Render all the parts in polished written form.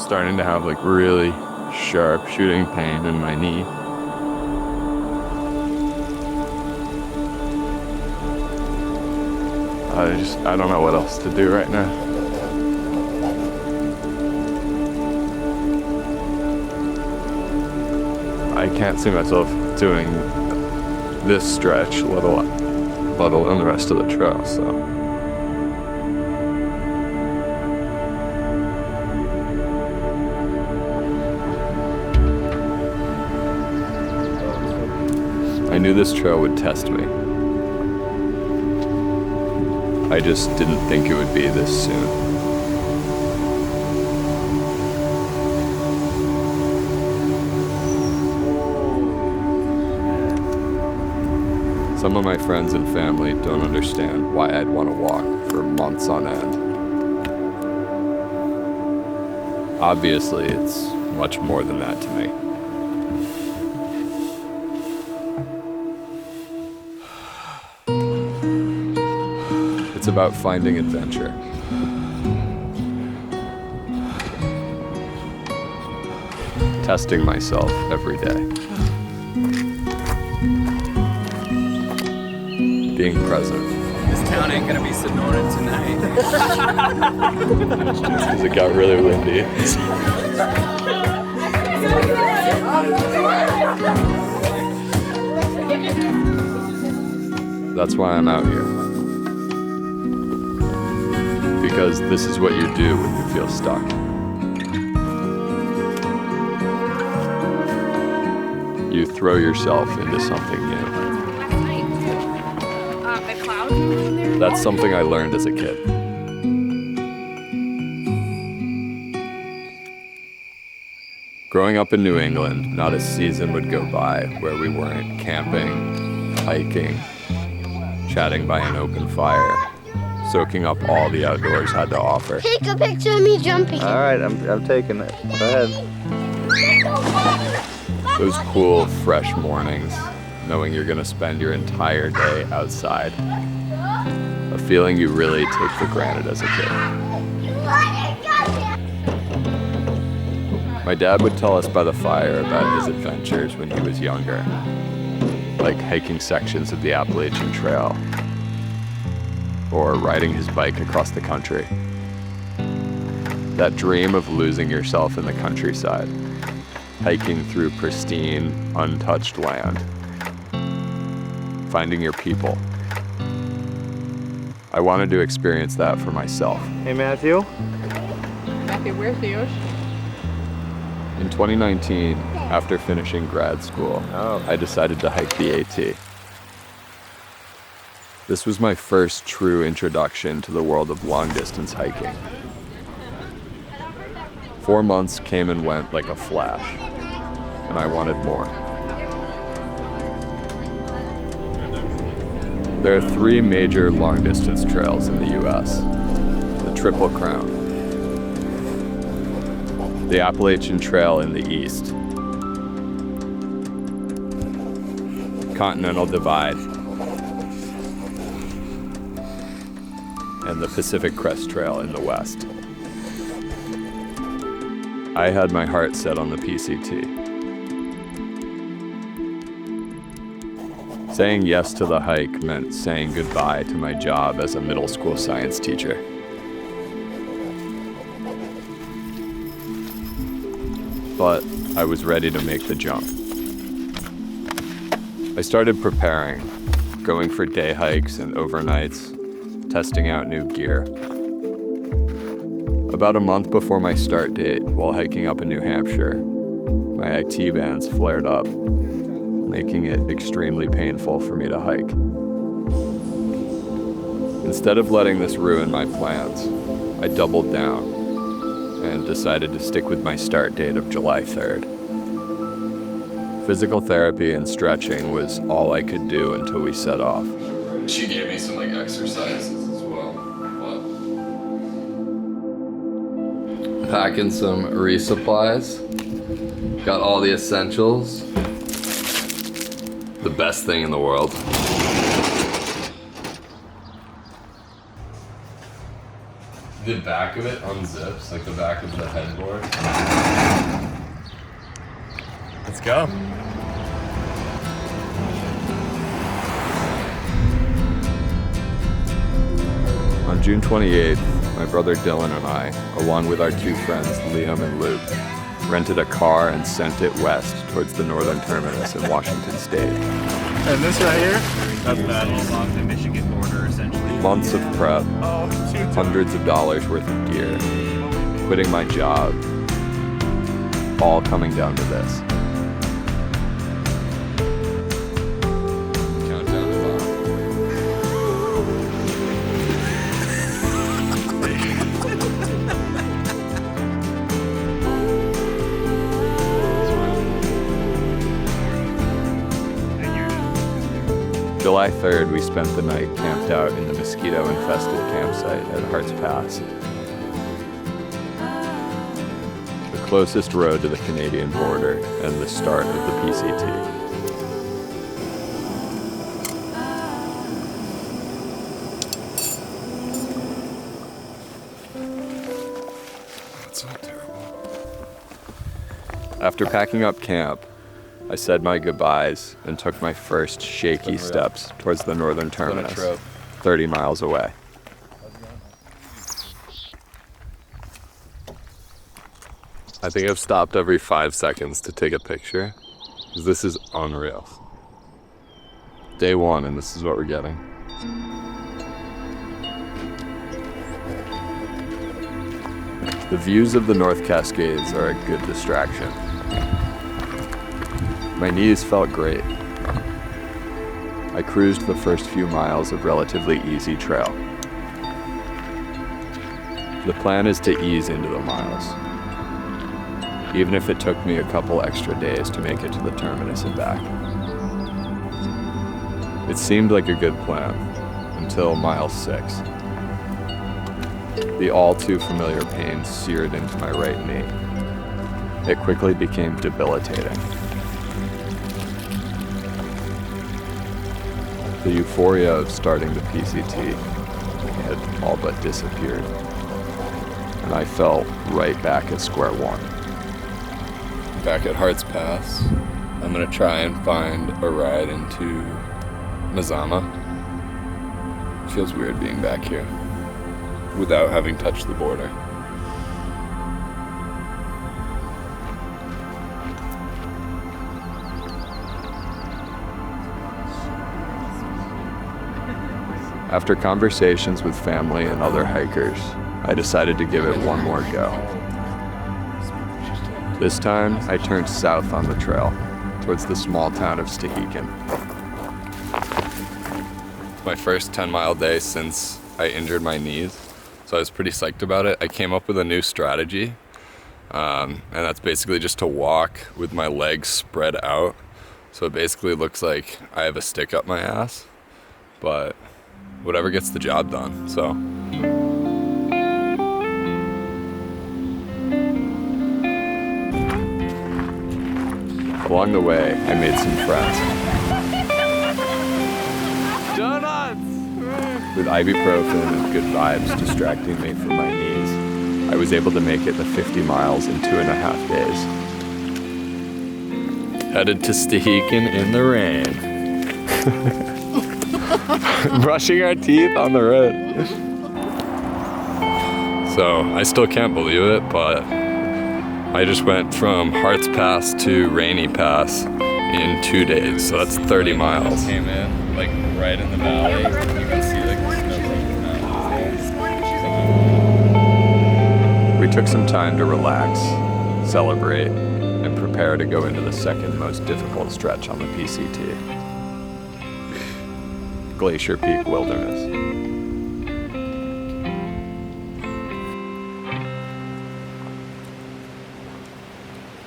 starting to have like really sharp shooting pain in my knee. I don't know what else to do right now. I can't see myself doing this stretch, let alone the rest of the trail, so. I knew this trail would test me. I just didn't think it would be this soon. Some of my friends and family don't understand why I'd want to walk for months on end. Obviously, it's much more than that to me. It's about finding adventure. Testing myself every day. Being present. This town ain't gonna be Sonora tonight. Just because it got really windy. That's why I'm out here. Because this is what you do when you feel stuck. You throw yourself into something new. That's something I learned as a kid. Growing up in New England, not a season would go by where we weren't camping, hiking, chatting by an open fire, soaking up all the outdoors had to offer. Take a picture of me jumping. All right, I'm taking it. Go ahead. Those cool, fresh mornings, knowing you're gonna spend your entire day outside. A feeling you really take for granted as a kid. My dad would tell us by the fire about his adventures when he was younger, like hiking sections of the Appalachian Trail, or riding his bike across the country. That dream of losing yourself in the countryside, hiking through pristine, untouched land, finding your people. I wanted to experience that for myself. Hey, Matthew. Matthew, where's the ocean? In 2019, after finishing grad school, I decided to hike the AT. This was my first true introduction to the world of long-distance hiking. 4 months came and went like a flash, and I wanted more. There are 3 major long-distance trails in the U.S. The Triple Crown, the Appalachian Trail in the east, Continental Divide, and the Pacific Crest Trail in the west. I had my heart set on the PCT. Saying yes to the hike meant saying goodbye to my job as a middle school science teacher. But I was ready to make the jump. I started preparing, going for day hikes and overnights, testing out new gear. About a month before my start date, while hiking up in New Hampshire, my IT bands flared up, making it extremely painful for me to hike. Instead of letting this ruin my plans, I doubled down and decided to stick with my start date of July 3rd. Physical therapy and stretching was all I could do until we set off. She gave me some exercises as well. Packing some resupplies. Got all the essentials. The best thing in the world. The back of it unzips, like the back of the headboard. Let's go. On June 28th, my brother Dylan and I, along with our two friends Liam and Luke, rented a car and sent it west towards the Northern Terminus in Washington State. And this right here? That's bad. Along the Michigan border, essentially. Months of prep, hundreds of dollars worth of gear, quitting my job, all coming down to this. Countdown is on. July 3rd, we spent the night camped out in the mosquito-infested campsite at Hart's Pass. The closest road to the Canadian border and the start of the PCT. That's not terrible. After packing up camp, I said my goodbyes and took my first shaky steps towards the Northern Terminus, 30 miles away. I think I've stopped every 5 seconds to take a picture, because this is unreal. Day one, and this is what we're getting. The views of the North Cascades are a good distraction. My knees felt great. I cruised the first few miles of relatively easy trail. The plan is to ease into the miles, even if it took me a couple extra days to make it to the terminus and back. It seemed like a good plan until mile 6. The all too familiar pain seared into my right knee. It quickly became debilitating. The euphoria of starting the PCT had all but disappeared, and I fell right back at square one. Back at Hart's Pass, I'm gonna try and find a ride into Mazama. It feels weird being back here without having touched the border. After conversations with family and other hikers, I decided to give it one more go. This time, I turned south on the trail, towards the small town of Stehekin. My first 10-mile day since I injured my knees, so I was pretty psyched about it. I came up with a new strategy, and that's basically just to walk with my legs spread out. So it basically looks like I have a stick up my ass, but whatever gets the job done, so. Along the way, I made some friends. Donuts! With ibuprofen and good vibes distracting me from my knees, I was able to make it the 50 miles in 2.5 days. Headed to Stehekin in the rain. Brushing our teeth on the road. So I still can't believe it, but I just went from Hart's Pass to Rainy Pass in 2 days, so that's 30 miles. Came in, like right in the valley. You can see like the snow. We took some time to relax, celebrate, and prepare to go into the second most difficult stretch on the PCT. Glacier Peak Wilderness.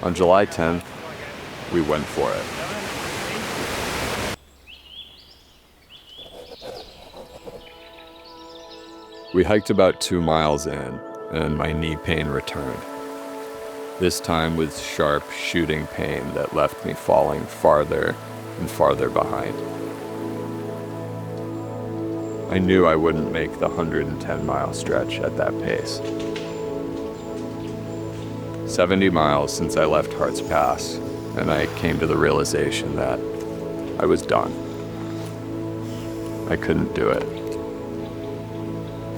On July 10th, we went for it. We hiked about 2 miles in, and my knee pain returned. This time with sharp, shooting pain that left me falling farther and farther behind. I knew I wouldn't make the 110-mile stretch at that pace. 70 miles since I left Hart's Pass, and I came to the realization that I was done. I couldn't do it.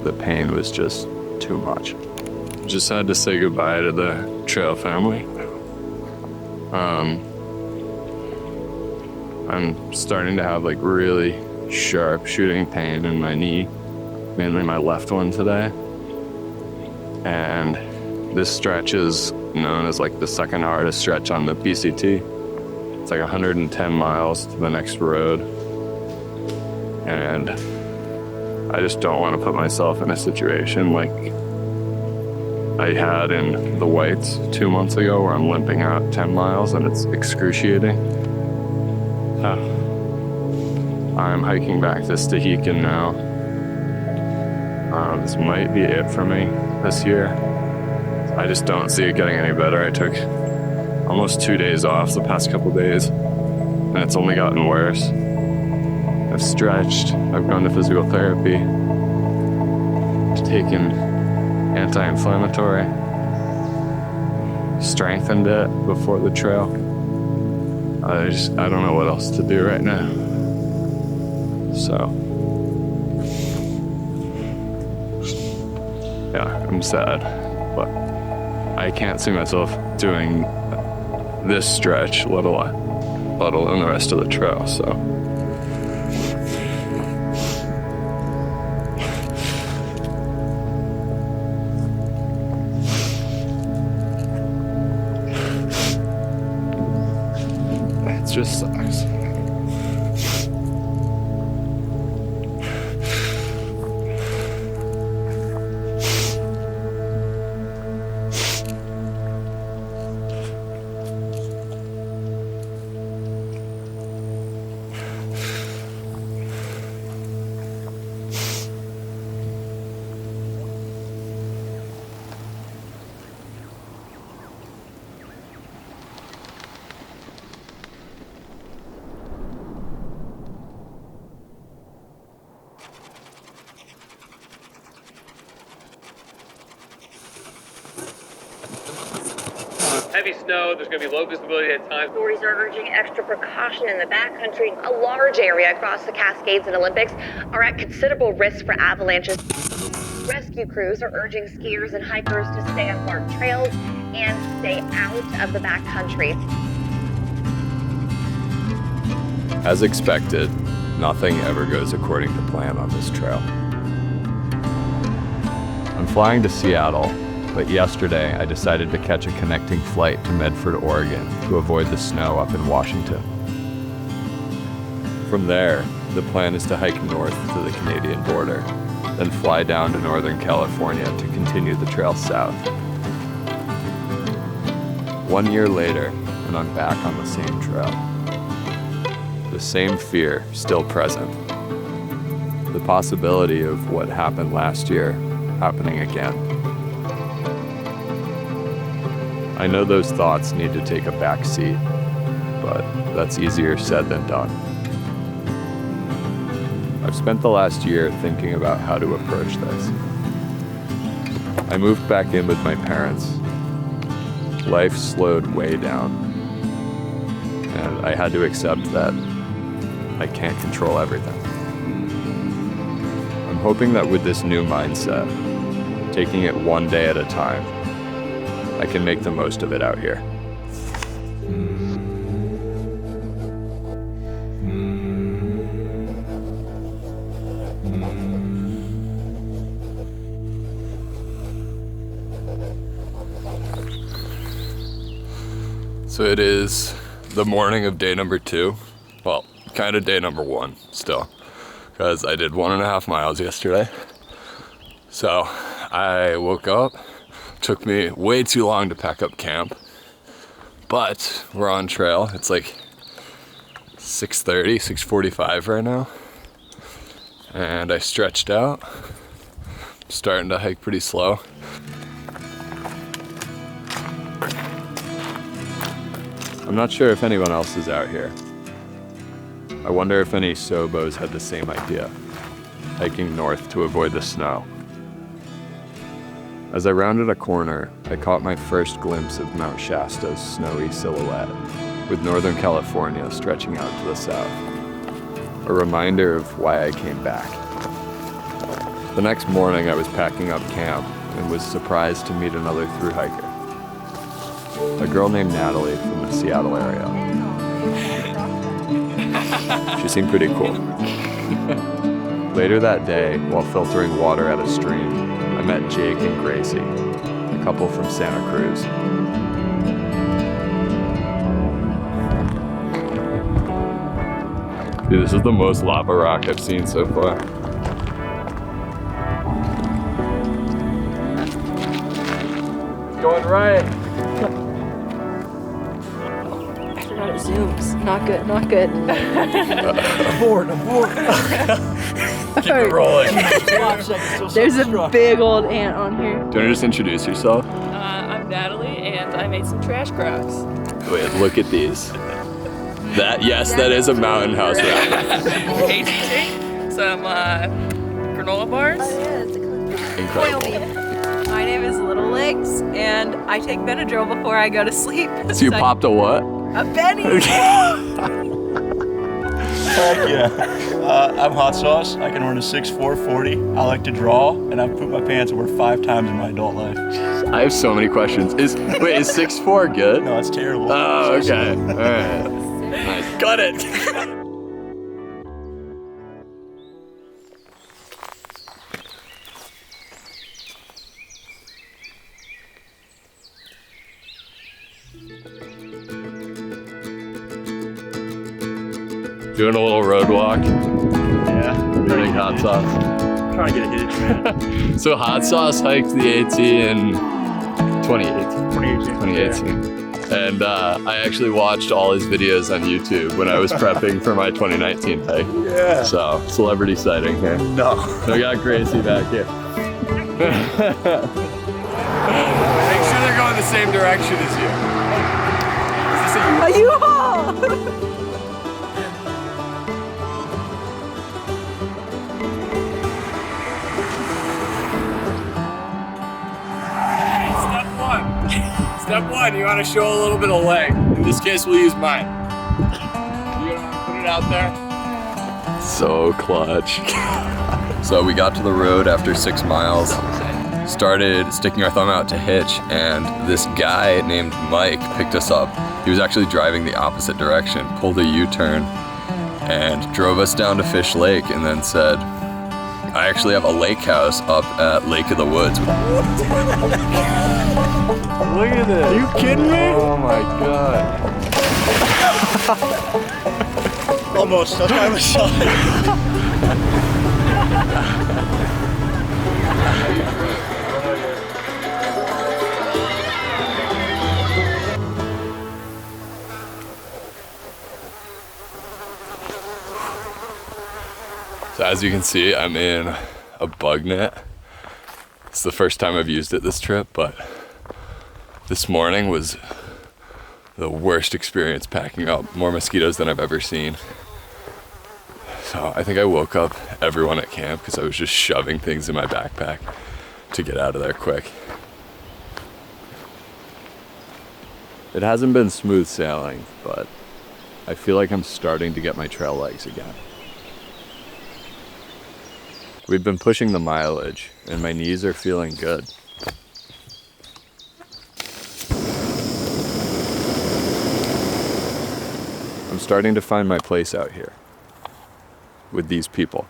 The pain was just too much. Just had to say goodbye to the trail family. I'm starting to have like really sharp shooting pain in my knee, mainly my left one today. And this stretch is known as like the second hardest stretch on the PCT. It's like 110 miles to the next road. And I just don't want to put myself in a situation like I had in the Whites 2 months ago where I'm limping out 10 miles and it's excruciating. I'm hiking back to Stehekin now. This might be it for me this year. I just don't see it getting any better. I took almost 2 days off the past couple days, and it's only gotten worse. I've stretched, I've gone to physical therapy, taken anti-inflammatory, strengthened it before the trail. I don't know what else to do right now. So, yeah, I'm sad, but I can't see myself doing this stretch, let alone the rest of the trail, so. It just sucks. Heavy snow, there's going to be low visibility at times. Authorities are urging extra precaution in the backcountry. A large area across the Cascades and Olympics are at considerable risk for avalanches. Rescue crews are urging skiers and hikers to stay on marked trails and stay out of the backcountry. As expected, nothing ever goes according to plan on this trail. I'm flying to Seattle, but yesterday I decided to catch a connecting flight to Medford, Oregon to avoid the snow up in Washington. From there, the plan is to hike north to the Canadian border, then fly down to Northern California to continue the trail south. 1 year later, and I'm back on the same trail. The same fear still present. The possibility of what happened last year happening again. I know those thoughts need to take a back seat, but that's easier said than done. I've spent the last year thinking about how to approach this. I moved back in with my parents. Life slowed way down, and I had to accept that I can't control everything. I'm hoping that with this new mindset, taking it one day at a time, I can make the most of it out here. So it is the morning of day number 2. Well, kind of day number 1 still, because I did 1.5 miles yesterday. So I woke up. Took me way too long to pack up camp, but we're on trail. It's like 6:30, 6:45 right now, and I stretched out. I'm starting to hike pretty slow. I'm not sure if anyone else is out here. I wonder if any SOBOs had the same idea. hiking north to avoid the snow. As I rounded a corner, I caught my first glimpse of Mount Shasta's snowy silhouette, with Northern California stretching out to the south. A reminder of why I came back. The next morning, I was packing up camp and was surprised to meet another thru-hiker. A girl named Natalie from the Seattle area. She seemed pretty cool. Later that day, while filtering water at a stream, I met Jake and Gracie, a couple from Santa Cruz. Dude, this is the most lava rock I've seen so far. It's going right. I forgot it zooms. Not good, not good. Abort. Keep it rolling. There's a big old ant on here. Do you want to just introduce yourself? I'm Natalie, and I made some trash crocs. Wait, look at these. That is a mountain house wrapper. Hey, DJ. Some granola bars. Incredible. My name is Little Legs, and I take Benadryl before I go to sleep. So you popped a what? A Benny! Heck yeah. I'm Hot Sauce. I can run a 6'4", 40. I like to draw, and I've pooped my pants over 5 times in my adult life. I have so many questions. Is 6'4" good? No, that's terrible. Oh, okay. All right. Nice. Got it. Doing a little road walk. Yeah. Running Hot Sauce. Trying to get a hitch. So Hot Sauce hiked the AT in 2018. 2018. And I actually watched all his videos on YouTube when I was prepping for my 2019 hike. Yeah. So, celebrity sighting here. No. So we got Gracie back here. Make sure they're going the same direction as you. Is this a U-Haul! Step one, you want to show a little bit of leg. In this case, we'll use mine. You want to put it out there? So clutch. So we got to the road after 6 miles, started sticking our thumb out to hitch, and this guy named Mike picked us up. He was actually driving the opposite direction, pulled a U-turn, and drove us down to Fish Lake, and then said, I actually have a lake house up at Lake of the Woods. Look at this. Are you kidding me? Oh my god. Almost. That's why I was shy. So as you can see, I'm in a bug net. It's the first time I've used it this trip, but this morning was the worst experience packing up. More mosquitoes than I've ever seen. So I think I woke up everyone at camp because I was just shoving things in my backpack to get out of there quick. It hasn't been smooth sailing, but I feel like I'm starting to get my trail legs again. We've been pushing the mileage, and my knees are feeling good. I'm starting to find my place out here with these people.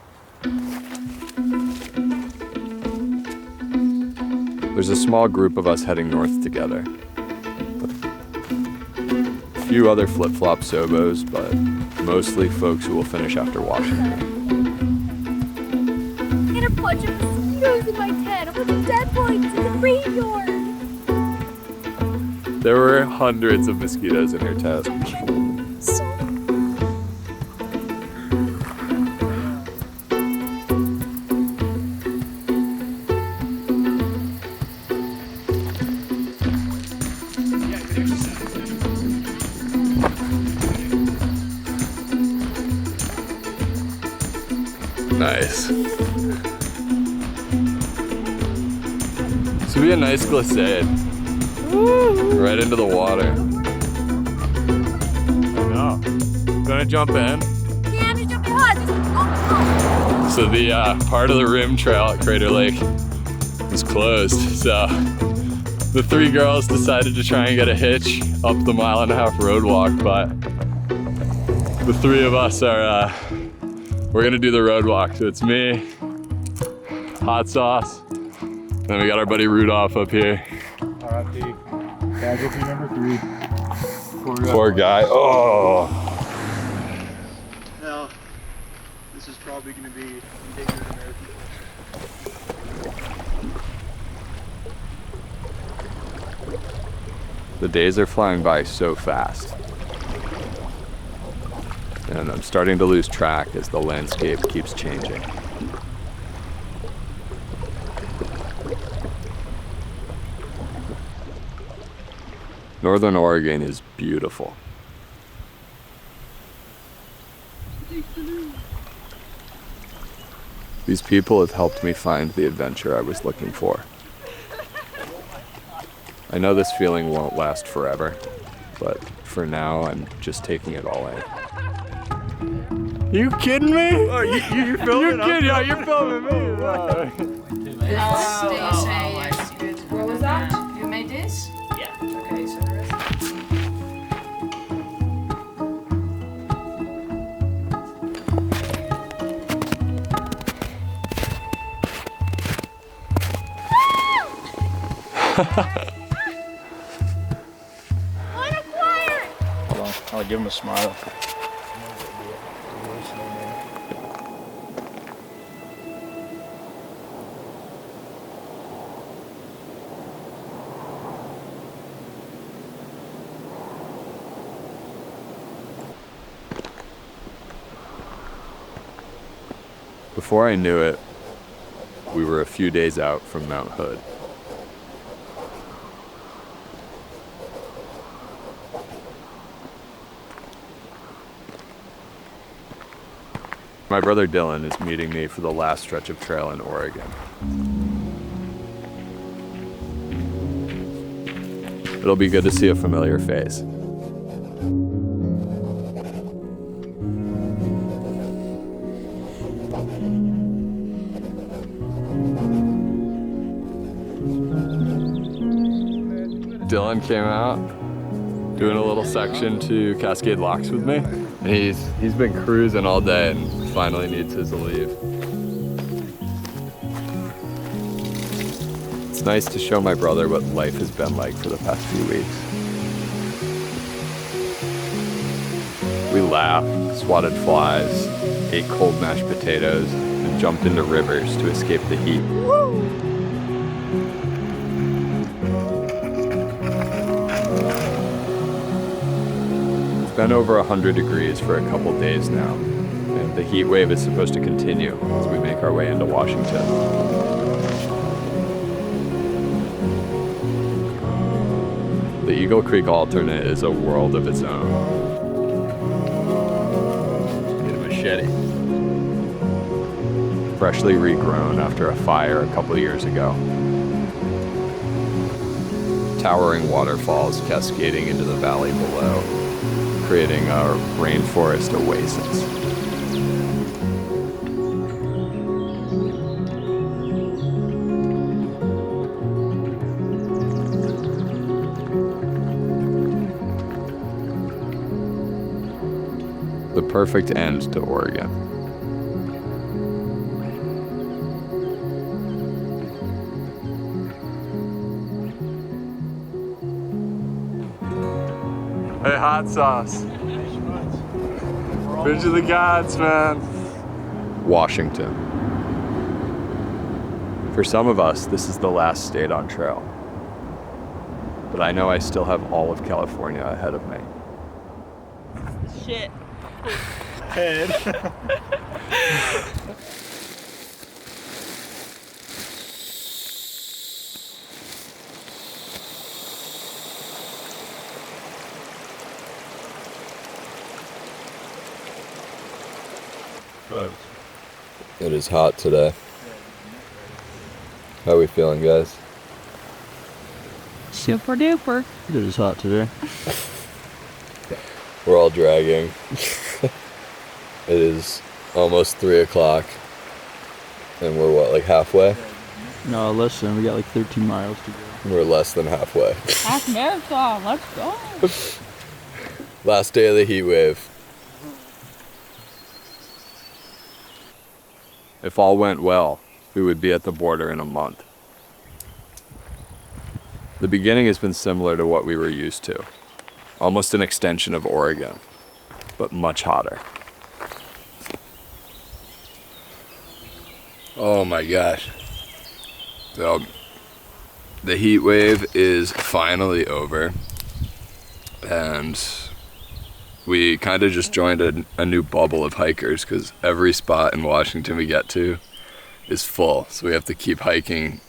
There's a small group of us heading north together. A few other flip-flop SOBOs, but mostly folks who will finish after Washington. A bunch of mosquitoes in my tent, a bunch of dead bodies in the graveyard. There were hundreds of mosquitoes in her tent. Nice. This would be a nice glissade. Right into the water. No. Gonna jump in. Yeah, I'm jumping hard. So the part of the rim trail at Crater Lake is closed. So the three girls decided to try and get a hitch up the 1.5-mile road walk, but the three of us are, we're gonna do the road walk. So it's me, Hot Sauce, then we got our buddy Rudolph up here. R.I.P. Casualty number 3. Poor guy. Oh. Now, this is probably going to be indignant American. The days are flying by so fast. And I'm starting to lose track as the landscape keeps changing. Northern Oregon is beautiful. These people have helped me find the adventure I was looking for. I know this feeling won't last forever, but for now, I'm just taking it all in. You kidding me? Oh, you're filming? You're kidding? Yeah, you're filming me. What was that? You made this? Yeah. Okay, so the rest. Hold on, I'll give him a smile. Before I knew it, we were a few days out from Mount Hood. My brother Dylan is meeting me for the last stretch of trail in Oregon. It'll be good to see a familiar face. Dylan came out doing a little section to Cascade Locks with me. And he's been cruising all day and finally needs his leave. It's nice to show my brother what life has been like for the past few weeks. We laughed, swatted flies, ate cold mashed potatoes, and jumped into rivers to escape the heat. It's been over 100 degrees for a couple days now, and the heat wave is supposed to continue as we make our way into Washington. The Eagle Creek alternate is a world of its own. Get a machete. Freshly regrown after a fire a couple years ago. Towering waterfalls cascading into the valley below, creating a rainforest oasis. The perfect end to Oregon. Hey, Hot Sauce. Bridge of the Gods, man. Washington. For some of us, this is the last state on trail. But I know I still have all of California ahead of me. Shit. Head. It is hot today. How are we feeling, guys? Super duper. It is hot today. We're all dragging. It is almost 3 o'clock. And we're what, like halfway? No, listen, we got like 13 miles to go. We're less than halfway. Half marathon, let's go. Last day of the heat wave. If all went well, we would be at the border in a month. The beginning has been similar to what we were used to. Almost an extension of Oregon, but much hotter. Oh my gosh. So, the heat wave is finally over, and we kind of just joined a new bubble of hikers because every spot in Washington we get to is full, so we have to keep hiking,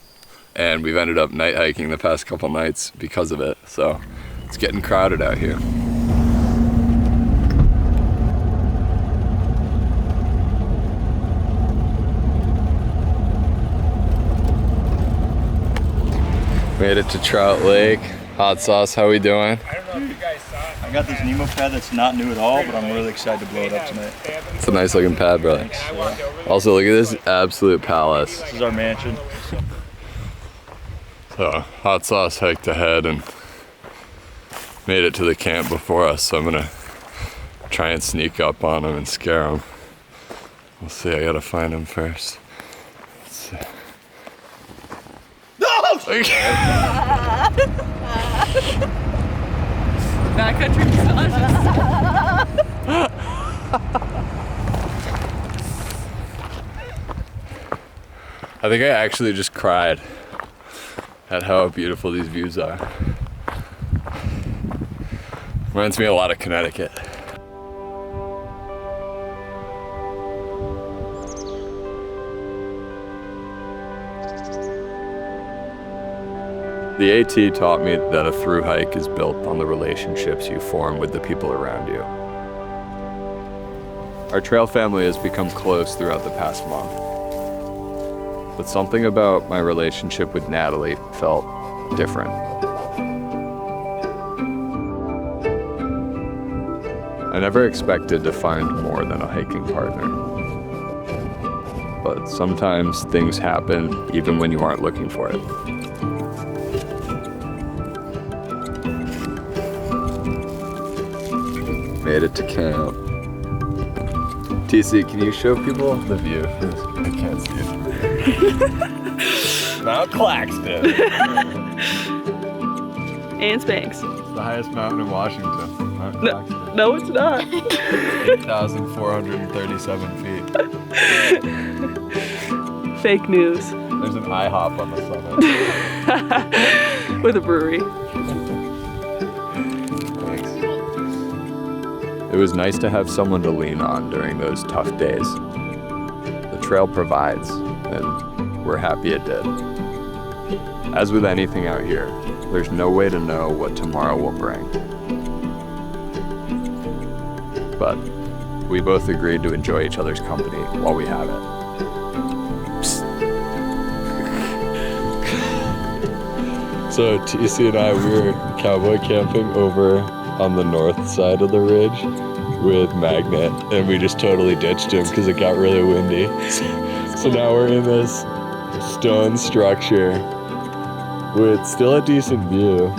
and we've ended up night hiking the past couple nights because of it, so it's getting crowded out here. Made it to Trout Lake. Hot sauce, how we doing? I don't know if you guys saw it. I got this Nemo pad that's not new at all, but I'm really excited to blow it up tonight. It's a nice looking pad, brother. Also, look at this absolute palace. This is our mansion. So, hot sauce hiked ahead and made it to the camp before us, so I'm gonna try and sneak up on him and scare him. We'll see, I gotta find him first. Let's see. Backcountry massages. I think I actually just cried at how beautiful these views are. Reminds me a lot of Connecticut. The AT taught me that a thru hike is built on the relationships you form with the people around you. Our trail family has become close throughout the past month. But something about my relationship with Natalie felt different. I never expected to find more than a hiking partner. But sometimes things happen even when you aren't looking for it. Made it to camp. TC, can you show people the view? I can't see it. Mount Claxton. And Spanx. It's the highest mountain in Washington. Mount Claxton. No, it's not. 8,437 feet. Fake news. There's an IHOP on the summit. With a brewery. It was nice to have someone to lean on during those tough days. The trail provides, and we're happy it did. As with anything out here, there's no way to know what tomorrow will bring. But we both agreed to enjoy each other's company while we have it. So TC and I, we were cowboy camping over on the north side of the ridge with Magnet, and we just totally ditched him because it got really windy. So now we're in this stone structure with still a decent view,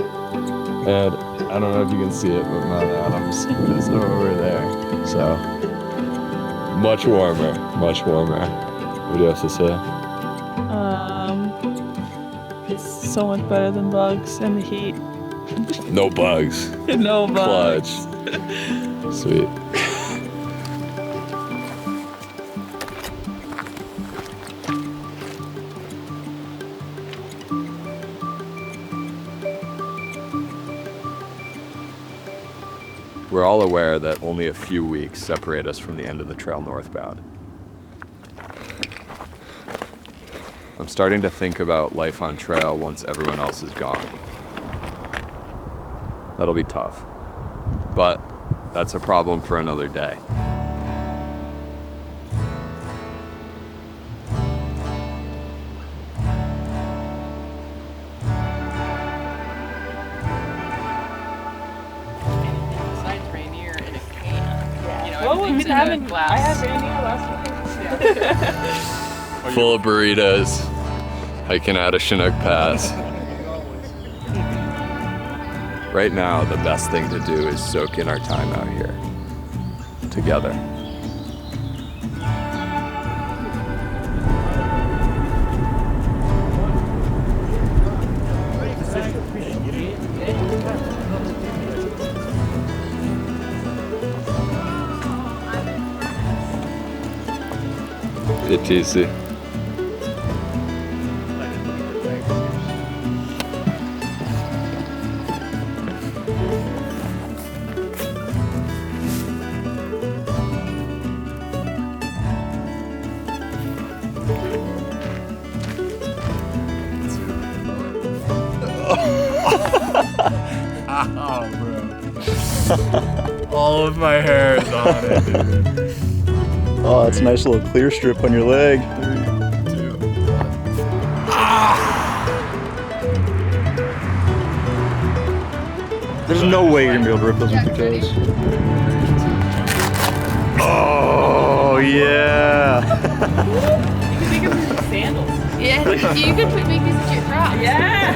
and I don't know if you can see it, but Mount Adams is over there. So much warmer, much warmer. What do you have to say? It's so much better than bugs and the heat. No bugs. No bugs. Clutch. Sweet. We're all aware that only a few weeks separate us from the end of the trail northbound. I'm starting to think about life on trail once everyone else is gone. That'll be tough, but that's a problem for another day. listening to the class. Full of burritos, hiking out of Chinook Pass. Right now, the best thing to do is soak in our time out here, together. It's easy. Oh, bro. All of my hair is on it, dude. Oh, that's a nice little clear strip on your leg. 3, 2, 1. There's no way you're gonna be able to rip those with your toes. Oh, yeah. You can make them into sandals. Yeah, you could make these into your crops. Yeah.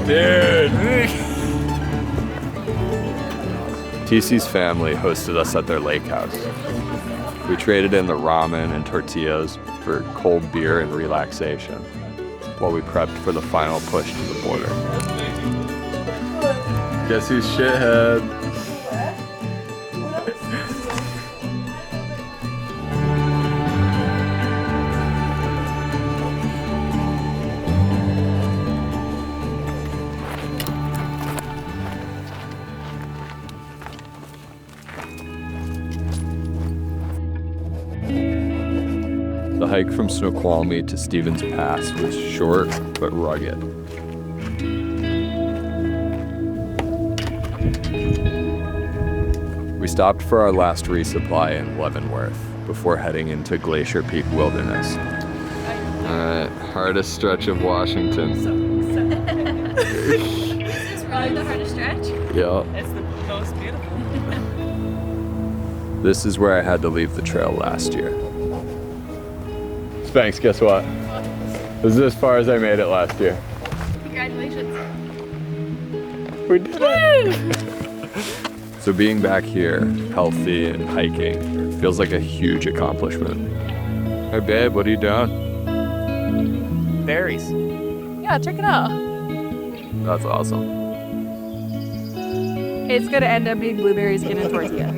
Dude. TC's family hosted us at their lake house. We traded in the ramen and tortillas for cold beer and relaxation while we prepped for the final push to the border. Guess who's shithead? The hike from Snoqualmie to Stevens Pass was short but rugged. We stopped for our last resupply in Leavenworth before heading into Glacier Peak Wilderness. Alright, hardest stretch of Washington. This is probably the hardest stretch. Yeah. It's the most beautiful. This is where I had to leave the trail last year. Spanx, guess what? This is as far as I made it last year. Congratulations. We did it! So being back here, healthy and hiking, feels like a huge accomplishment. Hey babe, what are you doing? Berries. Yeah, check it out. That's awesome. It's gonna end up being blueberries in a tortilla.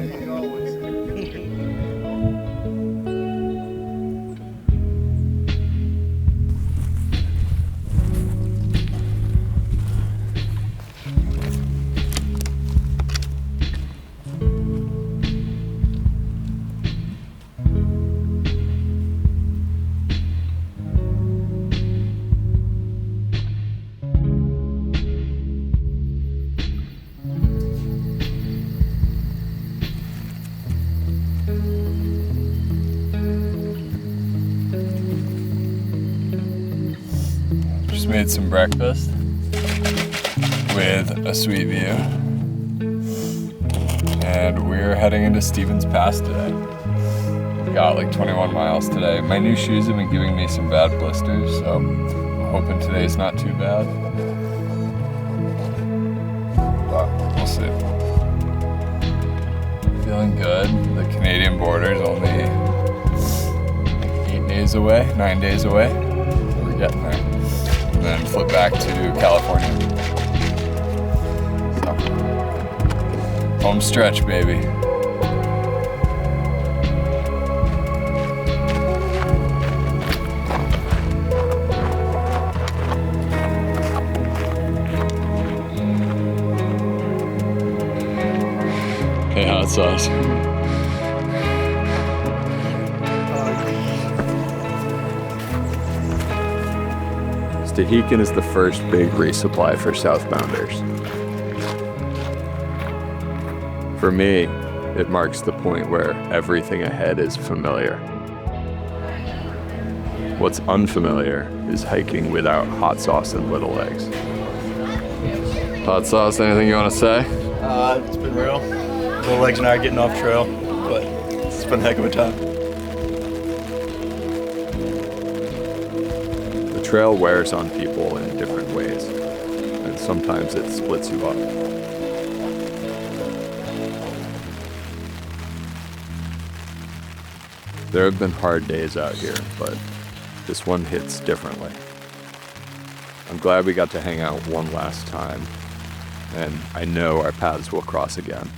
Just made some breakfast with a sweet view. And we're heading into Stevens Pass today. We got like 21 miles today. My new shoes have been giving me some bad blisters, so I'm hoping today's not too bad. But we'll see. Feeling good. The Canadian border is only like 8 days away, 9 days away. We're getting there. And then flip back to California. So, home stretch, baby. Hey, hot sauce. Stehekin is the first big resupply for southbounders. For me, it marks the point where everything ahead is familiar. What's unfamiliar is hiking without hot sauce and little legs. Hot sauce, anything you want to say? It's been getting real. My legs and I are getting off trail, but it's been a heck of a time. The trail wears on people in different ways, and sometimes it splits you up. There have been hard days out here, but this one hits differently. I'm glad we got to hang out one last time, and I know our paths will cross again.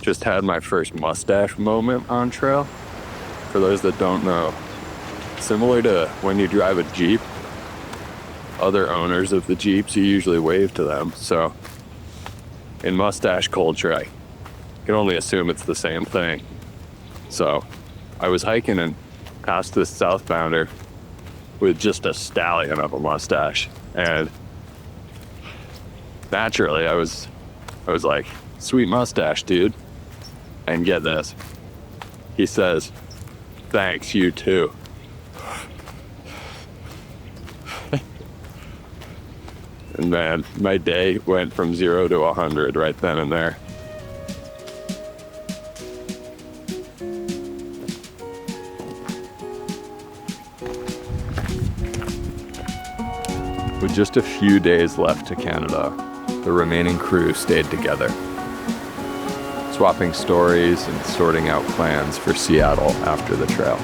Just had my first mustache moment on trail. For those that don't know, similar to when you drive a Jeep, other owners of the Jeeps, you usually wave to them. So in mustache culture, I can only assume it's the same thing. So I was hiking and passed this southbounder with just a stallion of a mustache. And naturally I was like, sweet mustache, dude. And get this, he says, thanks, you too. And man, my day went from 0 to 100 right then and there. With just a few days left to Canada, the remaining crew stayed together, swapping stories and sorting out plans for Seattle after the trail.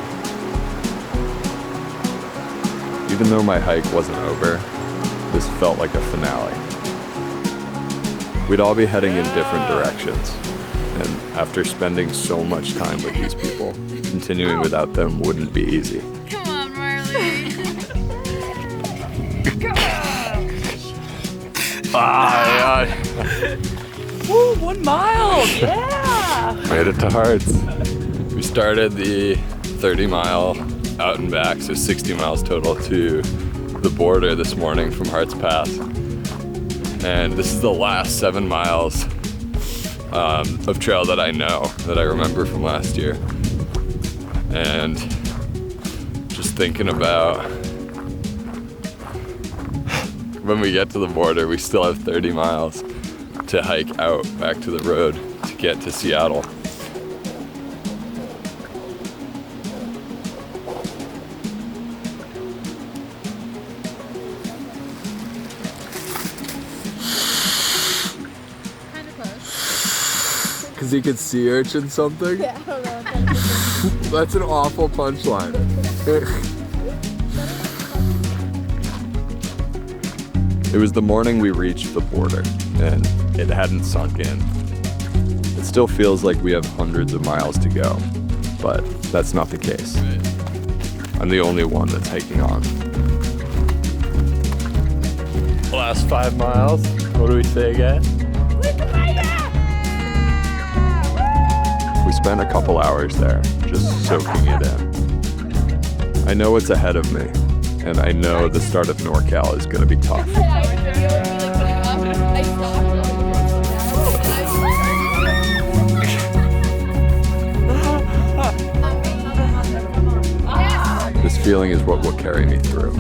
Even though my hike wasn't over, this felt like a finale. We'd all be heading in different directions, and after spending so much time with these people, continuing without them wouldn't be easy. Come on, Marley. Woo, 1 mile! Yeah! Made it to Hearts. We started the 30-mile out and back, so 60 miles total to the border this morning from Hearts Pass. And this is the last 7 miles of trail that I know, that I remember from last year. And just thinking about when we get to the border, we still have 30 miles to hike out back to the road to get to Seattle. Kind of close. Because he could sea urchin something? Yeah, I don't know. That's an awful punchline. It was the morning we reached the border, and it hadn't sunk in. It still feels like we have hundreds of miles to go, but that's not the case. I'm the only one that's hiking on. Last 5 miles. What do we say again? We spent a couple hours there, just soaking it in. I know what's ahead of me, and I know the start of NorCal is gonna be tough. This feeling is what will carry me through.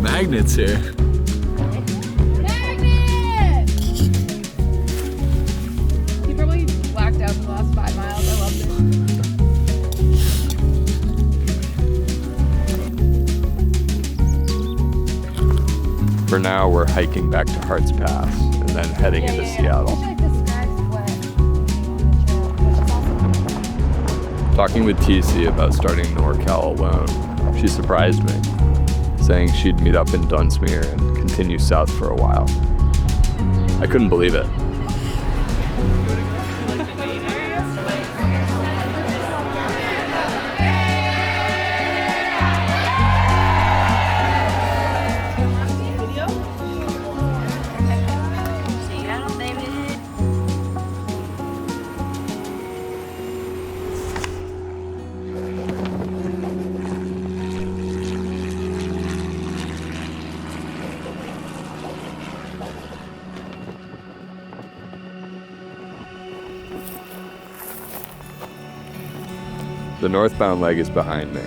Magnets here. Magnet! He probably blacked out the last 5 miles. I loved it. For now, we're hiking back to Hearts Pass and then heading into Seattle. Talking with TC about starting NorCal alone, she surprised me, saying she'd meet up in Dunsmuir and continue south for a while. I couldn't believe it. northbound leg is behind me.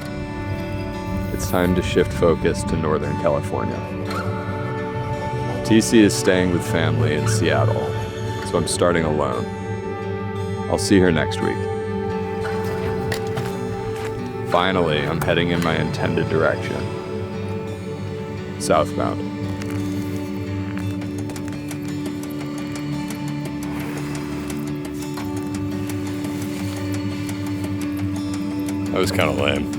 It's time to shift focus to Northern California. TC is staying with family in Seattle, so I'm starting alone. I'll see her next week. Finally, I'm heading in my intended direction, southbound. That was kind of lame.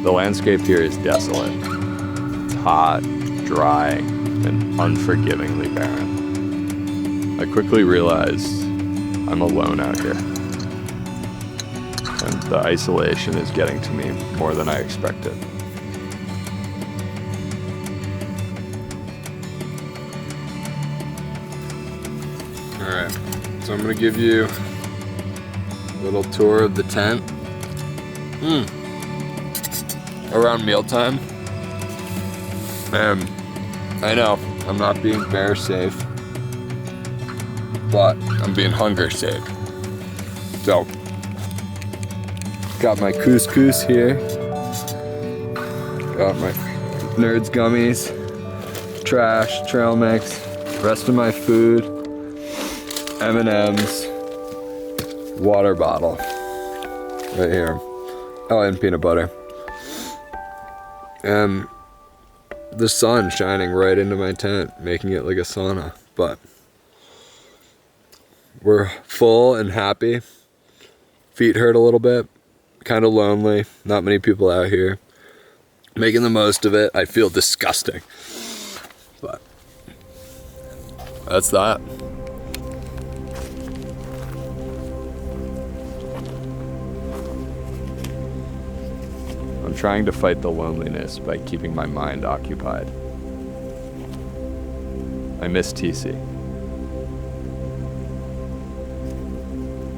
The landscape here is desolate. It's hot, dry, and unforgivingly barren. I quickly realized I'm alone out here. And the isolation is getting to me more than I expected. Alright, so I'm gonna give you a little tour of the tent. Around mealtime. And I know I'm not being bear safe, but I'm being hunger safe. So, got my couscous here. Got my Nerds gummies, trash, trail mix, rest of my food, M&Ms, water bottle, right here. Oh, and peanut butter. And the sun shining right into my tent, making it like a sauna. But we're full and happy. Feet hurt a little bit, kind of lonely, not many people out here. Making the most of it. I feel disgusting. But that's that. I'm trying to fight the loneliness by keeping my mind occupied. I miss TC.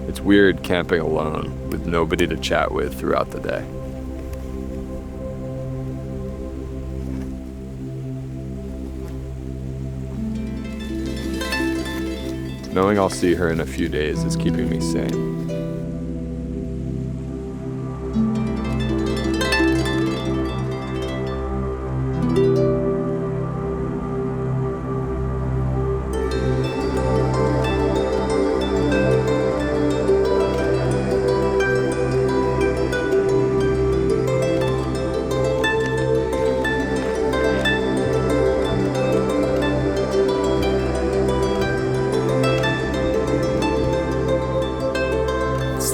It's weird camping alone with nobody to chat with throughout the day. Knowing I'll see her in a few days is keeping me sane.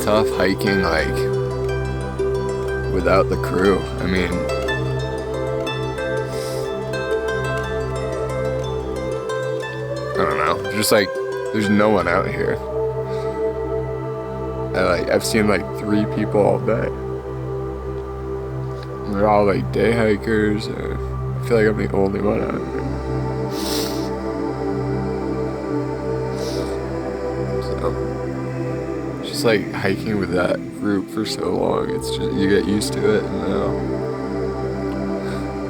Tough hiking like without the crew. I mean, I don't know. Just like there's no one out here. I've seen like 3 people all day. And they're all like day hikers. I feel like I'm the only one out here. Just like hiking with that group for so long, it's just you get used to it, and now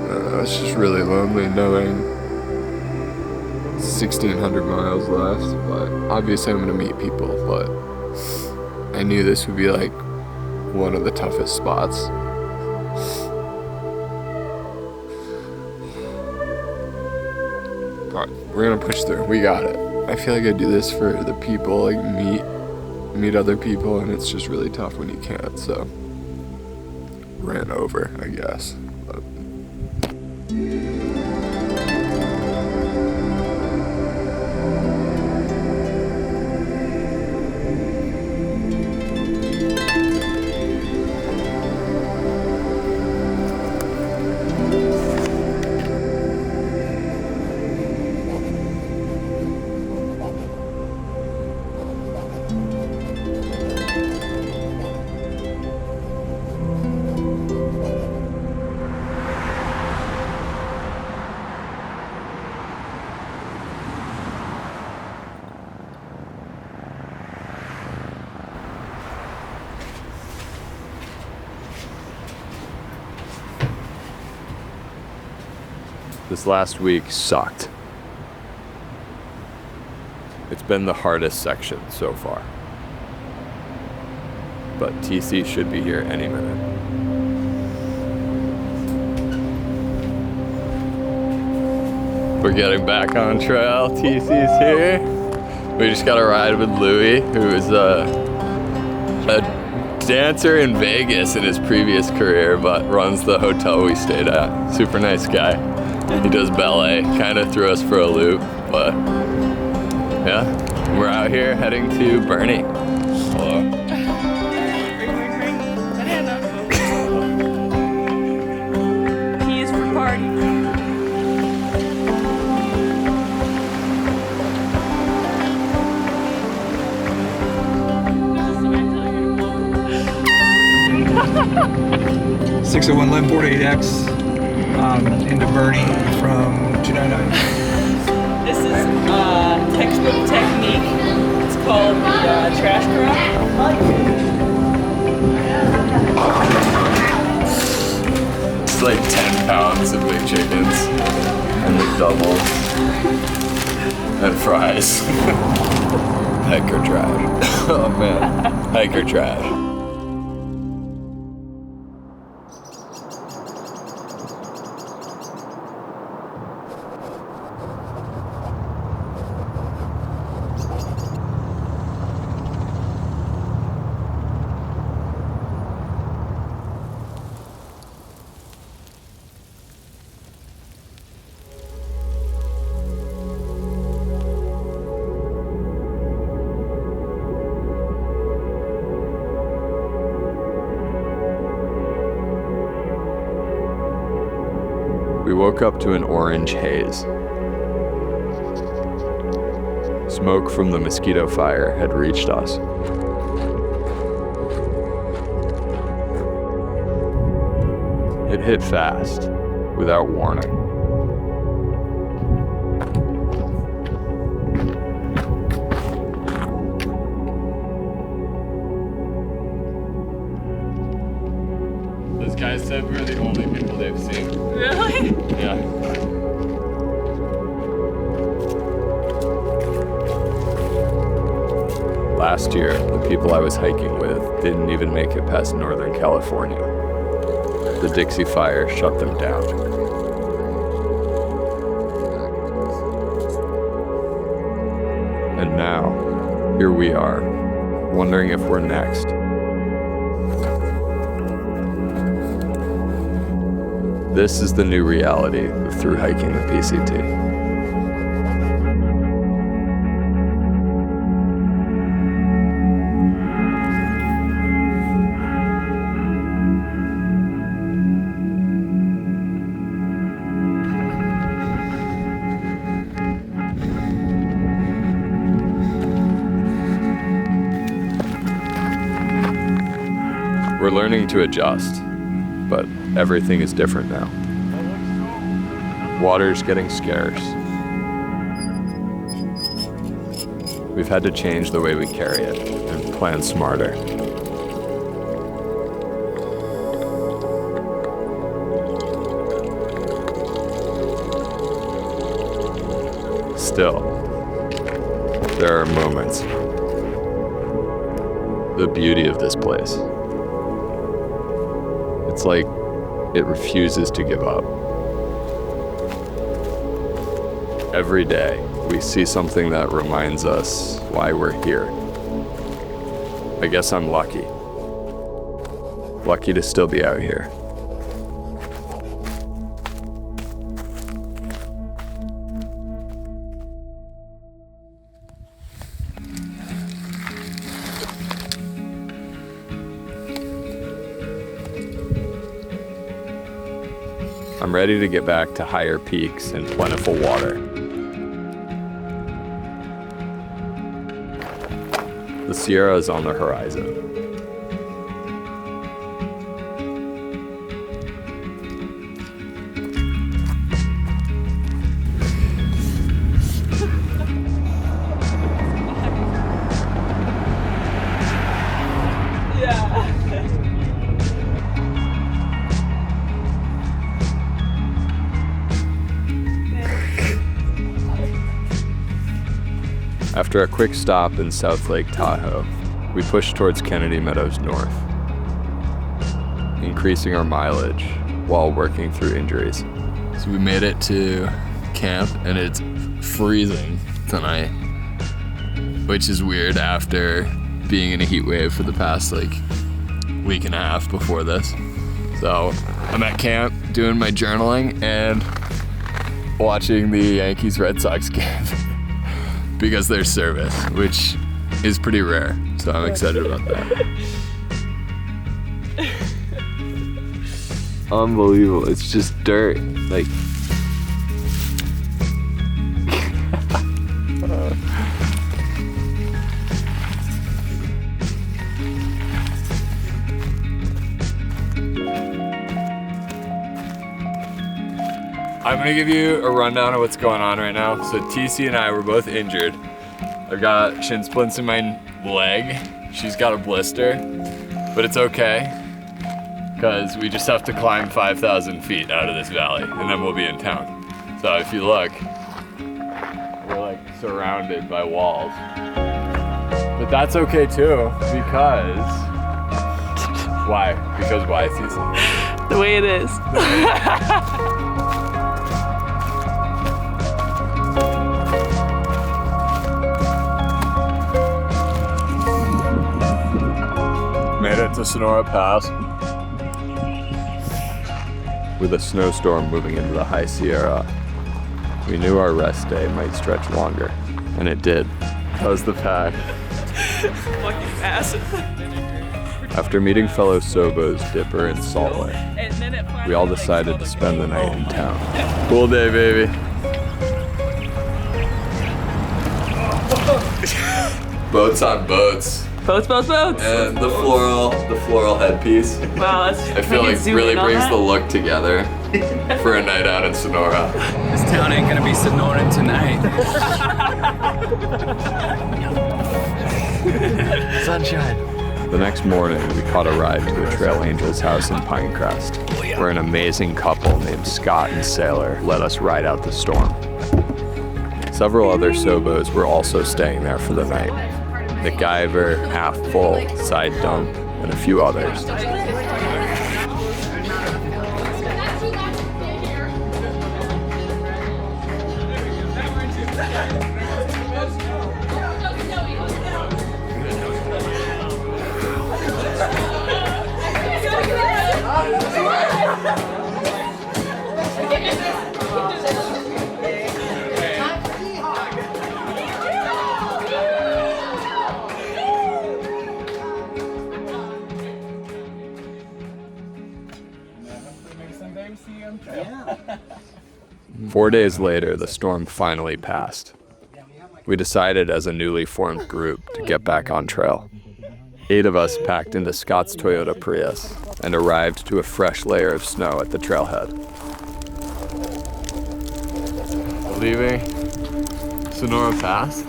I don't know, it's just really lonely knowing 1,600 miles left. But obviously I'm gonna meet people, but I knew this would be like one of the toughest spots. But we're gonna push through. We got it. I feel like I do this for the people, like meet other people, and it's just really tough when you can't, so ran over, I guess. But this last week sucked. It's been the hardest section so far. But TC should be here any minute. We're getting back on trail. TC's here. We just got a ride with Louie, who is a dancer in Vegas in his previous career, but runs the hotel we stayed at. Super nice guy. He does ballet, kind of threw us for a loop, but yeah, we're out here heading to Bernie. Hello. He is for party. .601 1148X into Bernie from 299. This is textbook technique. It's called the trash drop. It's like 10 pounds of big chickens and McDoubles and fries. Hiker trash. Oh man, hiker trash. We woke up to an orange haze. Smoke from the mosquito fire had reached us. It hit fast, without warning. Those guys said we were the only people they've seen. Really? Yeah. Last year, the people I was hiking with didn't even make it past Northern California. The Dixie Fire shut them down. And now, here we are, wondering if we're next. This is the new reality of thru-hiking the PCT. We're learning to adjust, but everything is different now. Water's getting scarce. We've had to change the way we carry it and plan smarter. Still, there are moments. The beauty of this place. It's like it refuses to give up. Every day, we see something that reminds us why we're here. I guess I'm lucky. Lucky to still be out here. I'm ready to get back to higher peaks and plentiful water. The Sierra is on the horizon. After a quick stop in South Lake Tahoe, we pushed towards Kennedy Meadows North, increasing our mileage while working through injuries. So we made it to camp and it's freezing tonight, which is weird after being in a heat wave for the past like week and a half before this. So I'm at camp doing my journaling and watching the Yankees Red Sox game because there's service, which is pretty rare. So I'm excited about that. Unbelievable. It's just dirt. Like I'm gonna give you a rundown of what's going on right now. So TC and I were both injured. I've got shin splints in my leg. She's got a blister, but it's okay because we just have to climb 5,000 feet out of this valley and then we'll be in town. So if you look, we're like surrounded by walls. But that's okay too because, why? Because why, TC? The way it is. Made it to Sonora Pass with a snowstorm moving into the high Sierra. We knew our rest day might stretch longer, and it did. How's the pack? Fucking massive. After meeting fellow SOBOs Dipper and Salt Lake, we all decided to spend the night in town. Cool day, baby. Boats on boats. Boats. And the floral headpiece. Wow, I feel like really brings the look together for a night out in Sonora. This town ain't gonna be Sonora tonight. Sunshine. The next morning, we caught a ride to a Trail Angels house in Pinecrest, where an amazing couple named Scott and Sailor let us ride out the storm. Several other SOBOs were also staying there for the night. MacGyver, Half Full, Side Dump, and a few others. 4 days later, the storm finally passed. We decided as a newly formed group to get back on trail. 8 of us packed into Scott's Toyota Prius and arrived to a fresh layer of snow at the trailhead. Leaving Sonora Pass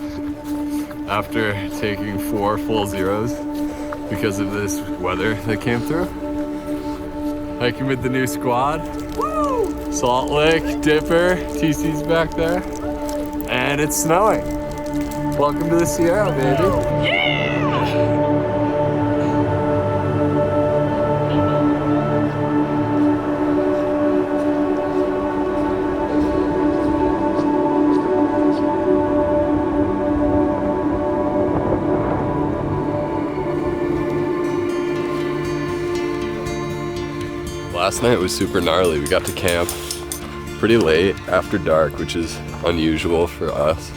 after taking 4 full zeros because of this weather that came through. Hiking with the new squad. Woo! Salt Lake, Dipper, TC's back there, and it's snowing. Welcome to the Sierra, baby. Yeah! Last night was super gnarly. We got to camp pretty late after dark, which is unusual for us.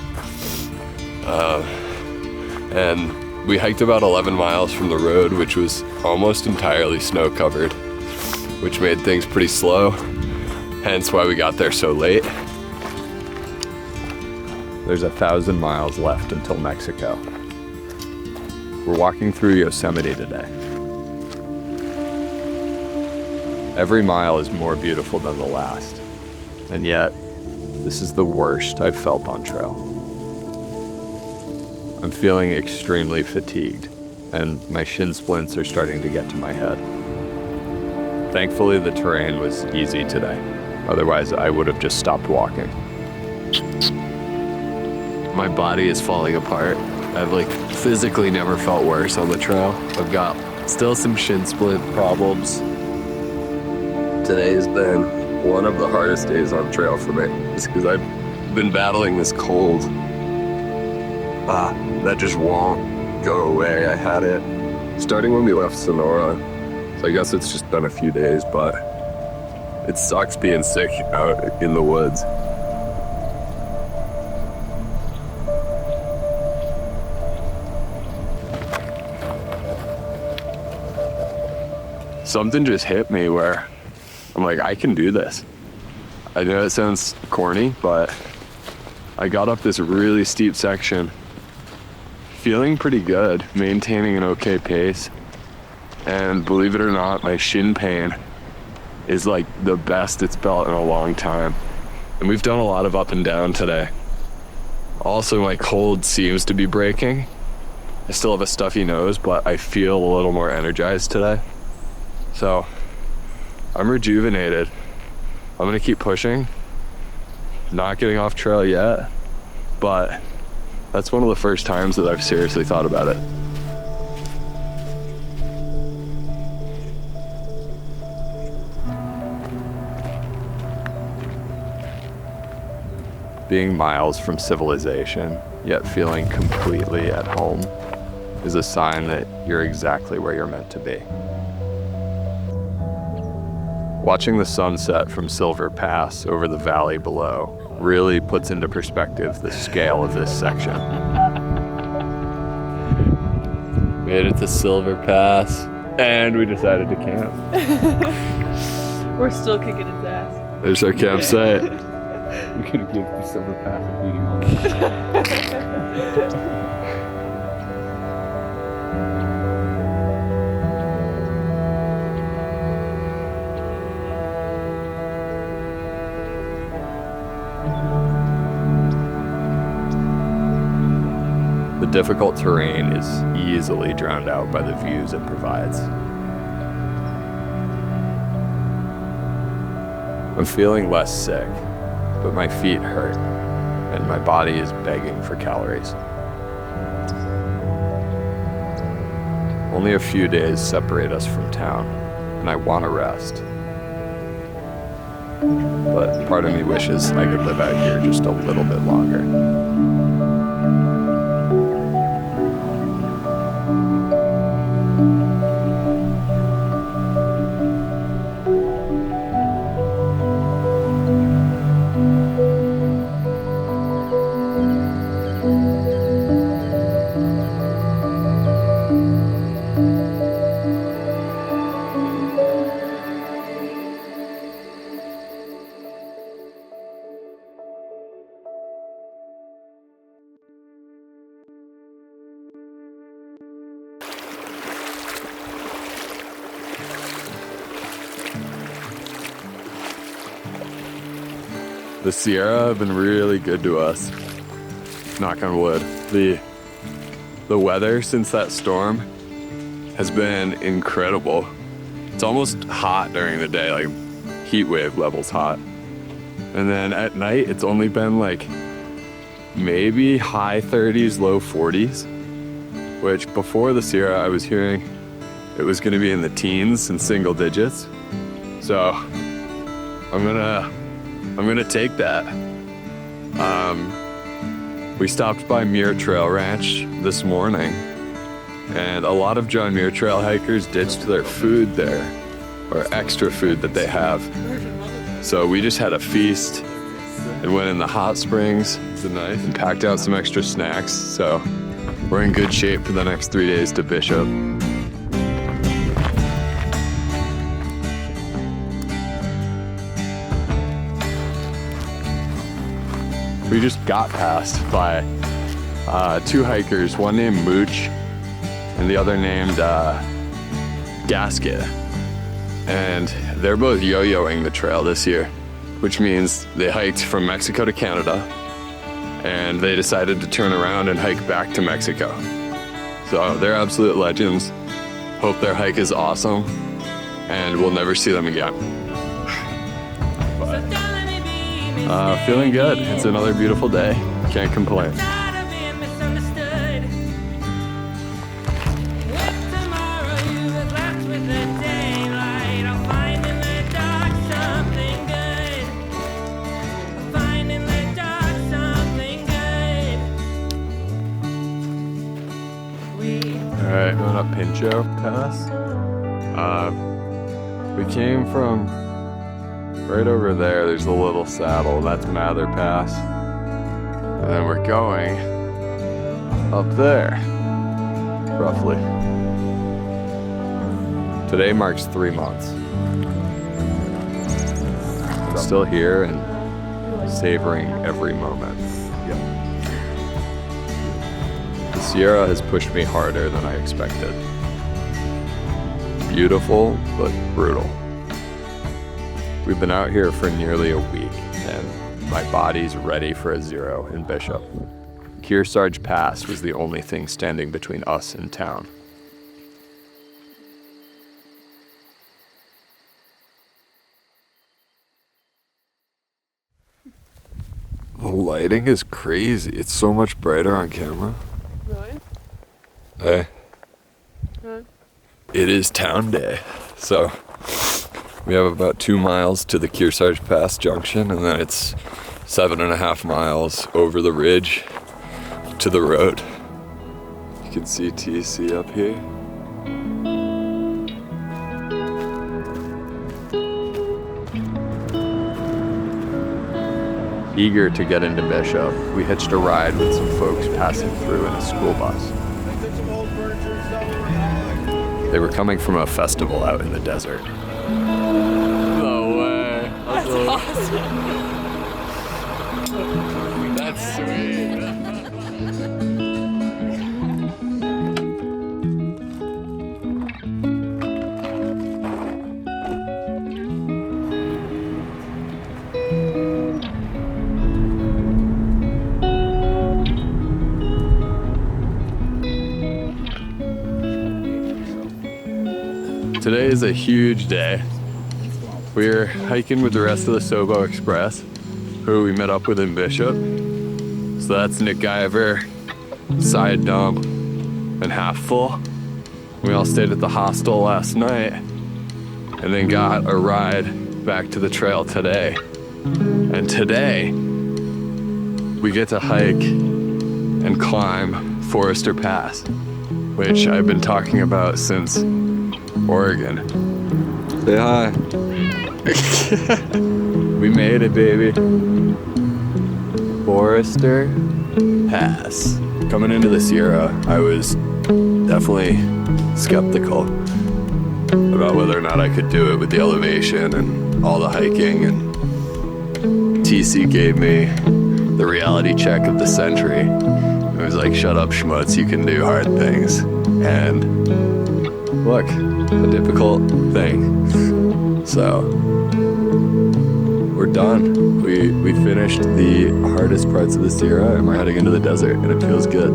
And we hiked about 11 miles from the road, which was almost entirely snow covered, which made things pretty slow, hence why we got there so late. There's 1,000 miles left until Mexico. We're walking through Yosemite today. Every mile is more beautiful than the last, and yet, this is the worst I've felt on trail. I'm feeling extremely fatigued, and my shin splints are starting to get to my head. Thankfully, the terrain was easy today. Otherwise, I would have just stopped walking. My body is falling apart. I've like physically never felt worse on the trail. I've got still some shin splint problems. Today's been one of the hardest days on trail for me, just because I've been battling this cold. That just won't go away. I had it starting when we left Sonora, so I guess it's just been a few days, but it sucks being sick out in the woods. Something just hit me where I'm like, I can do this. I know it sounds corny, but I got up this really steep section, feeling pretty good, maintaining an okay pace. And believe it or not, my shin pain is like the best it's felt in a long time. And we've done a lot of up and down today. Also, my cold seems to be breaking. I still have a stuffy nose, but I feel a little more energized today. So I'm rejuvenated. I'm gonna keep pushing. Not getting off trail yet, but that's one of the first times that I've seriously thought about it. Being miles from civilization, yet feeling completely at home, is a sign that you're exactly where you're meant to be. Watching the sunset from Silver Pass over the valley below really puts into perspective the scale of this section. Made it to Silver Pass, and we decided to camp. We're still kicking its ass. There's our campsite. We're gonna give the Silver Pass a beating on. The difficult terrain is easily drowned out by the views it provides. I'm feeling less sick, but my feet hurt, and my body is begging for calories. Only a few days separate us from town, and I want to rest. But part of me wishes I could live out here just a little bit longer. The Sierra have been really good to us. Knock on wood. The weather since that storm has been incredible. It's almost hot during the day, like heat wave levels hot. And then at night, it's only been like maybe high 30s, low 40s, which before the Sierra, I was hearing it was gonna be in the teens and single digits. So I'm gonna take that. We stopped by Muir Trail Ranch this morning, and a lot of John Muir Trail hikers ditched their food there, or extra food that they have. So we just had a feast and went in the hot springs and packed out some extra snacks. So we're in good shape for the next 3 days to Bishop. We just got passed by two hikers, one named Mooch and the other named Gasket. And they're both yo-yoing the trail this year, which means they hiked from Mexico to Canada, and they decided to turn around and hike back to Mexico. So they're absolute legends. Hope their hike is awesome, and we'll never see them again. Feeling good. It's another beautiful day. Can't complain. Glacier Pass. We came from right over there. There's a little saddle. That's Mather Pass. And then we're going up there, roughly. Today marks 3 months. I'm still here and savoring every moment. The Sierra has pushed me harder than I expected. Beautiful, but brutal. We've been out here for nearly a week, and my body's ready for a zero in Bishop. Kearsarge Pass was the only thing standing between us and town. The lighting is crazy. It's so much brighter on camera. Really? Hey. Huh? It is town day. So we have about 2 miles to the Kearsarge Pass junction, and then it's 7.5 miles over the ridge to the road. You can see TC up here. Eager to get into Bishop, we hitched a ride with some folks passing through in a school bus. They were coming from a festival out in the desert. No way. That's awesome. That's sweet. Today is a huge day. We're hiking with the rest of the SOBO Express, who we met up with in Bishop. So that's Nick Guyver, Side Dump, and Half Full. We all stayed at the hostel last night and then got a ride back to the trail today. And today, we get to hike and climb Forester Pass, which I've been talking about since Oregon. Say hi. We made it, baby. Forester Pass. Coming into the Sierra, I was definitely skeptical about whether or not I could do it with the elevation and all the hiking, and TC gave me the reality check of the century. It was like, shut up, schmutz, you can do hard things. And look, a difficult thing. So we're done. We finished the hardest parts of the Sierra, and we're heading into the desert, and it feels good.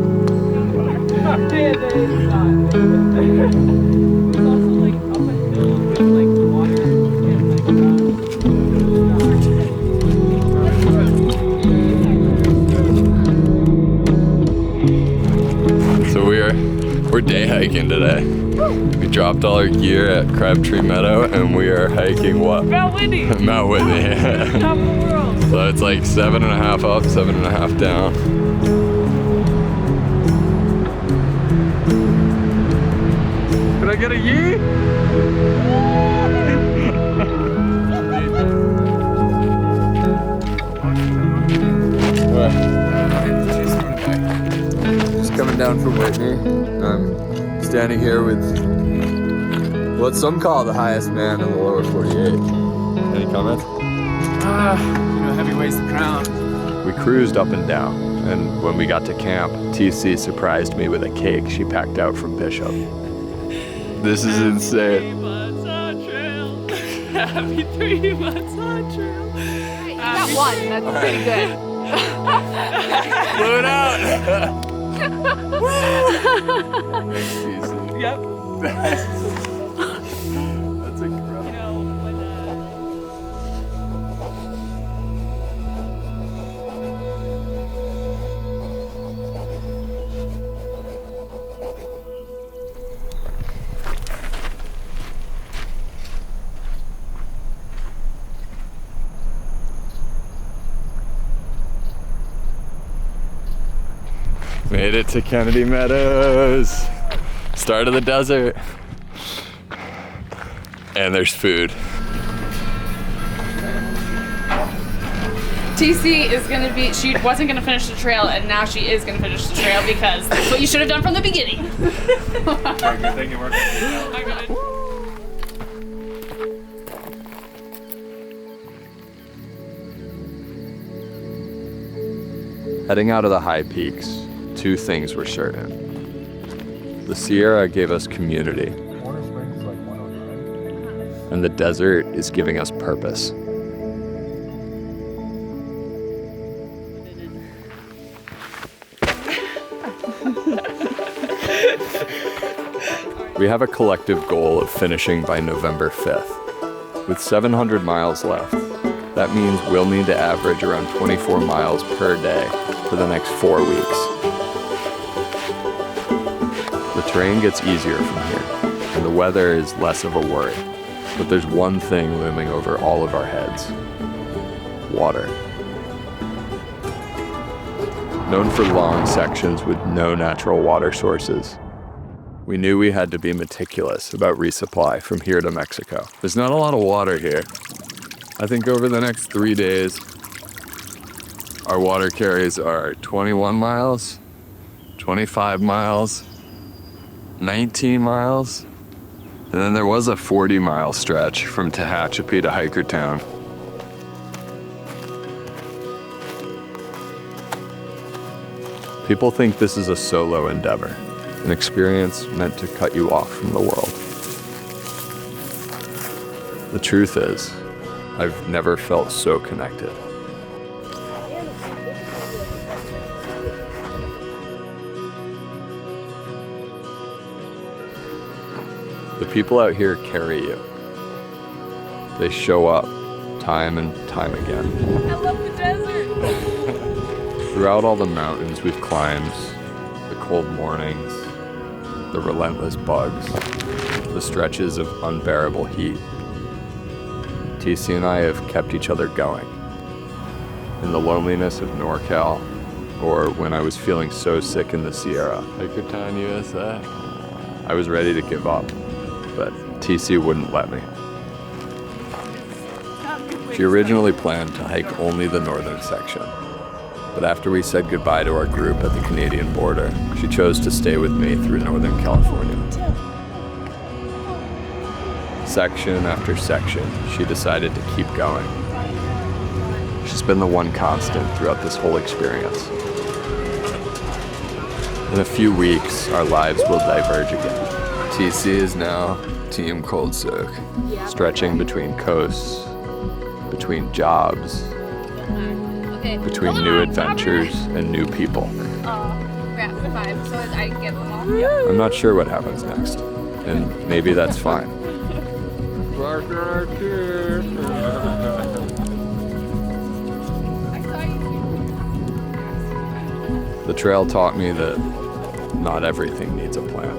So we're day hiking today. We dropped all our gear at Crabtree Meadow, and we are hiking what? Mount Whitney. Mount Whitney. Top of the world. So it's like 7.5 up, 7.5 down. Can I get a yee? Just coming down from Whitney. I'm standing here with what some call the highest man in the lower 48. Any comments? Heavy weighs the crown. We cruised up and down, and when we got to camp, TC surprised me with a cake she packed out from Bishop. This is insane. 3 months on trail. Happy 3 months on trail. You got one, that's pretty good. Blew it out! Yep. That's incredible. You know, when Made it to Kennedy Meadows. It's start of the desert. And there's food. TC is gonna be, she wasn't gonna finish the trail, and now she is gonna finish the trail because that's what you should have done from the beginning. Good thing you worked on it. Heading out of the high peaks, two things were certain. The Sierra gave us community, and the desert is giving us purpose. We have a collective goal of finishing by November 5th. With 700 miles left, that means we'll need to average around 24 miles per day for the next 4 weeks. The terrain gets easier from here, and the weather is less of a worry. But there's one thing looming over all of our heads: water. Known for long sections with no natural water sources, we knew we had to be meticulous about resupply from here to Mexico. There's not a lot of water here. I think over the next 3 days, our water carries are 21 miles, 25 miles, 19 miles, and then there was a 40-mile stretch from Tehachapi to Hikertown. People think this is a solo endeavor, an experience meant to cut you off from the world. The truth is, I've never felt so connected. The people out here carry you. They show up time and time again. I love the desert. Throughout all the mountains we've climbed, the cold mornings, the relentless bugs, the stretches of unbearable heat, TC and I have kept each other going. In the loneliness of NorCal, or when I was feeling so sick in the Sierra, Hikertown, USA, I was ready to give up, but TC wouldn't let me. She originally planned to hike only the northern section, but after we said goodbye to our group at the Canadian border, she chose to stay with me through Northern California. Section after section, she decided to keep going. She's been the one constant throughout this whole experience. In a few weeks, our lives will diverge again. TC is now Team Cold Soak, stretching between coasts, between jobs, between new adventures and new people. I'm not sure what happens next, and maybe that's fine. The trail taught me that not everything needs a plan.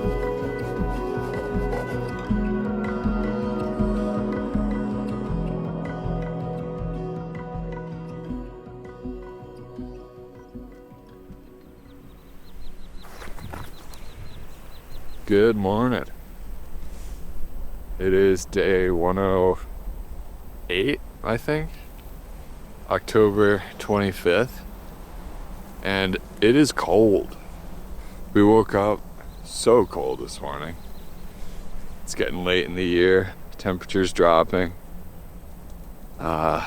Good morning. It is day 108, I think, October 25th, and it is cold. We woke up so cold this morning. It's getting late in the year, temperature's dropping. But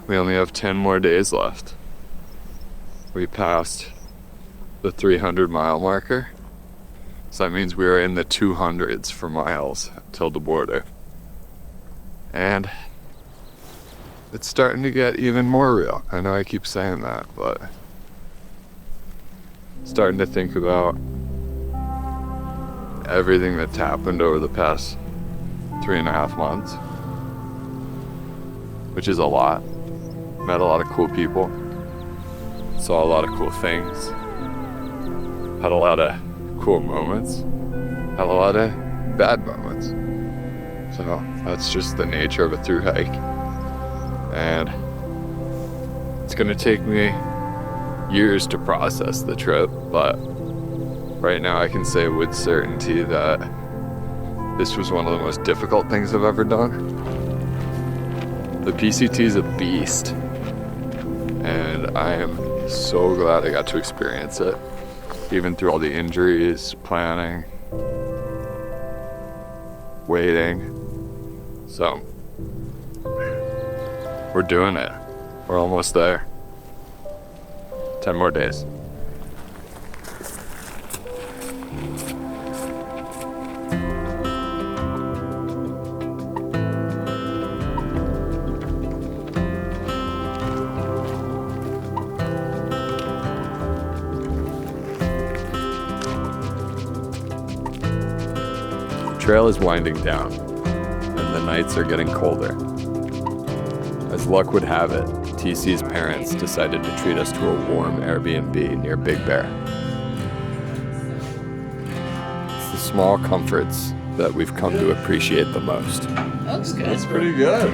we only have 10 more days left. We passed the 300-mile marker. So that means we are in the 200s for miles till the border. And it's starting to get even more real. I know I keep saying that, but starting to think about everything that's happened over the past 3.5 months, which is a lot. Met a lot of cool people, saw a lot of cool things, had a lot of cool moments, had a lot of bad moments. So that's just the nature of a thru hike. And it's gonna take me years to process the trip, but Right now I can say with certainty that this was one of the most difficult things I've ever done. The PCT is a beast, and I am so glad I got to experience it, even through all the injuries, planning, waiting. So, we're doing it. We're almost there. 10 more days. The trail is winding down, and the nights are getting colder. As luck would have it, TC's parents decided to treat us to a warm Airbnb near Big Bear. It's the small comforts that we've come to appreciate the most. Looks good. That's pretty good.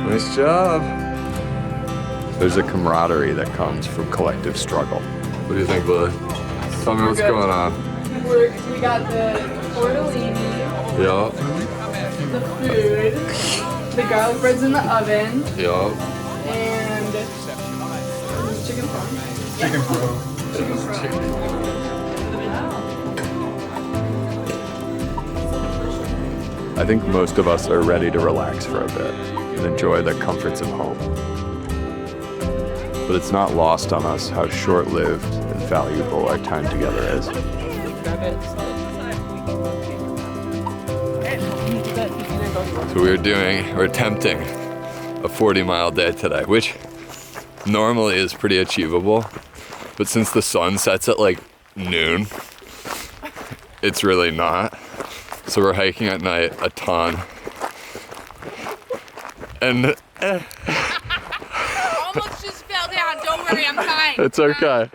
Nice job. There's a camaraderie that comes from collective struggle. What do you think, Lily? Tell me what's going on. We got the tortellini, Yup. the food, the garlic bread's in the oven, Yup. and chicken parm. Chicken parm. I think most of us are ready to relax for a bit and enjoy the comforts of home. But it's not lost on us how short-lived and valuable our time together is. So we're attempting a 40-mile day today, which normally is pretty achievable. But since the sun sets at like noon, it's really not. So we're hiking at night a ton. And Almost just fell down. Don't worry, I'm fine. it's okay.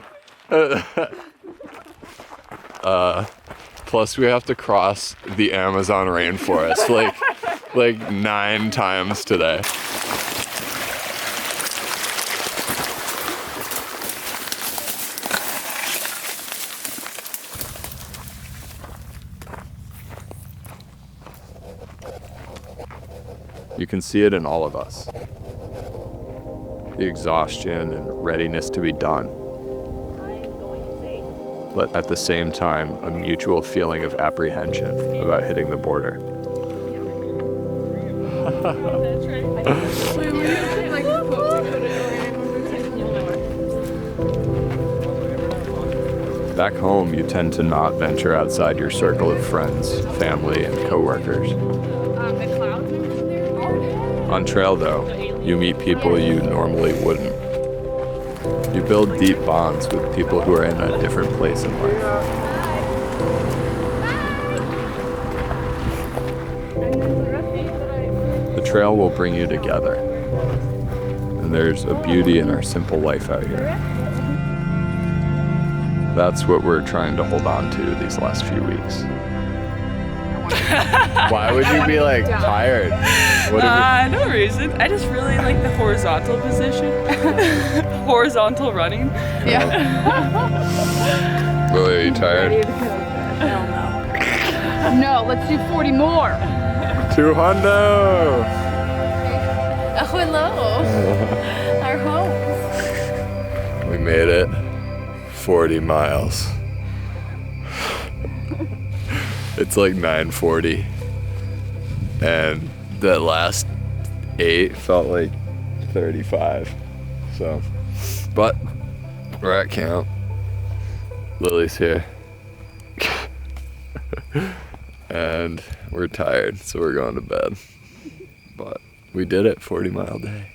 Plus we have to cross the Amazon rainforest like 9 times today. You can see it in all of us. The exhaustion and readiness to be done. But at the same time, a mutual feeling of apprehension about hitting the border. Back home, you tend to not venture outside your circle of friends, family, and coworkers. On trail, though, you meet people you normally wouldn't. You build deep bonds with people who are in a different place in life. The trail will bring you together. And there's a beauty in our simple life out here. That's what we're trying to hold on to these last few weeks. Why would you be like tired? No reason. I just really like the horizontal position. Horizontal running. Yeah. Lily, are you tired? Hell no. No, let's do 40 more. 200! Oh, hello. Our home. We made it 40 miles. It's like 9:40, and the last 8 felt like 35. So, but we're at camp. Lily's here, and we're tired, so we're going to bed. But we did it, 40-mile day.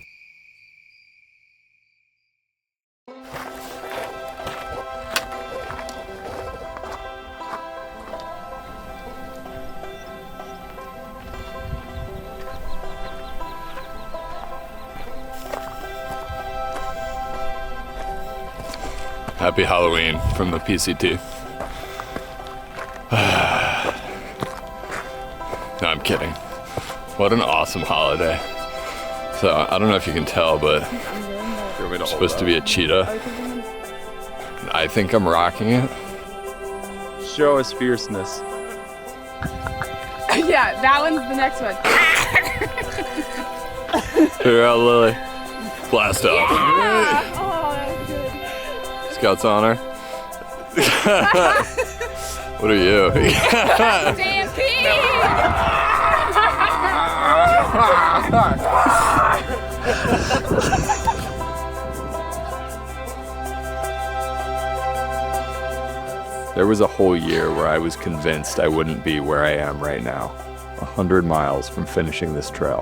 Happy Halloween from the PCT. No, I'm kidding. What an awesome holiday. So, I don't know if you can tell, but I'm supposed to be a cheetah. I think I'm rocking it. show us fierceness. Yeah, that one's the next one. Here out, Lily. Blast off. Yeah. Oh, that was good. Scouts honor. What are you? There was a whole year where I was convinced I wouldn't be where I am right now, 100 miles from finishing this trail.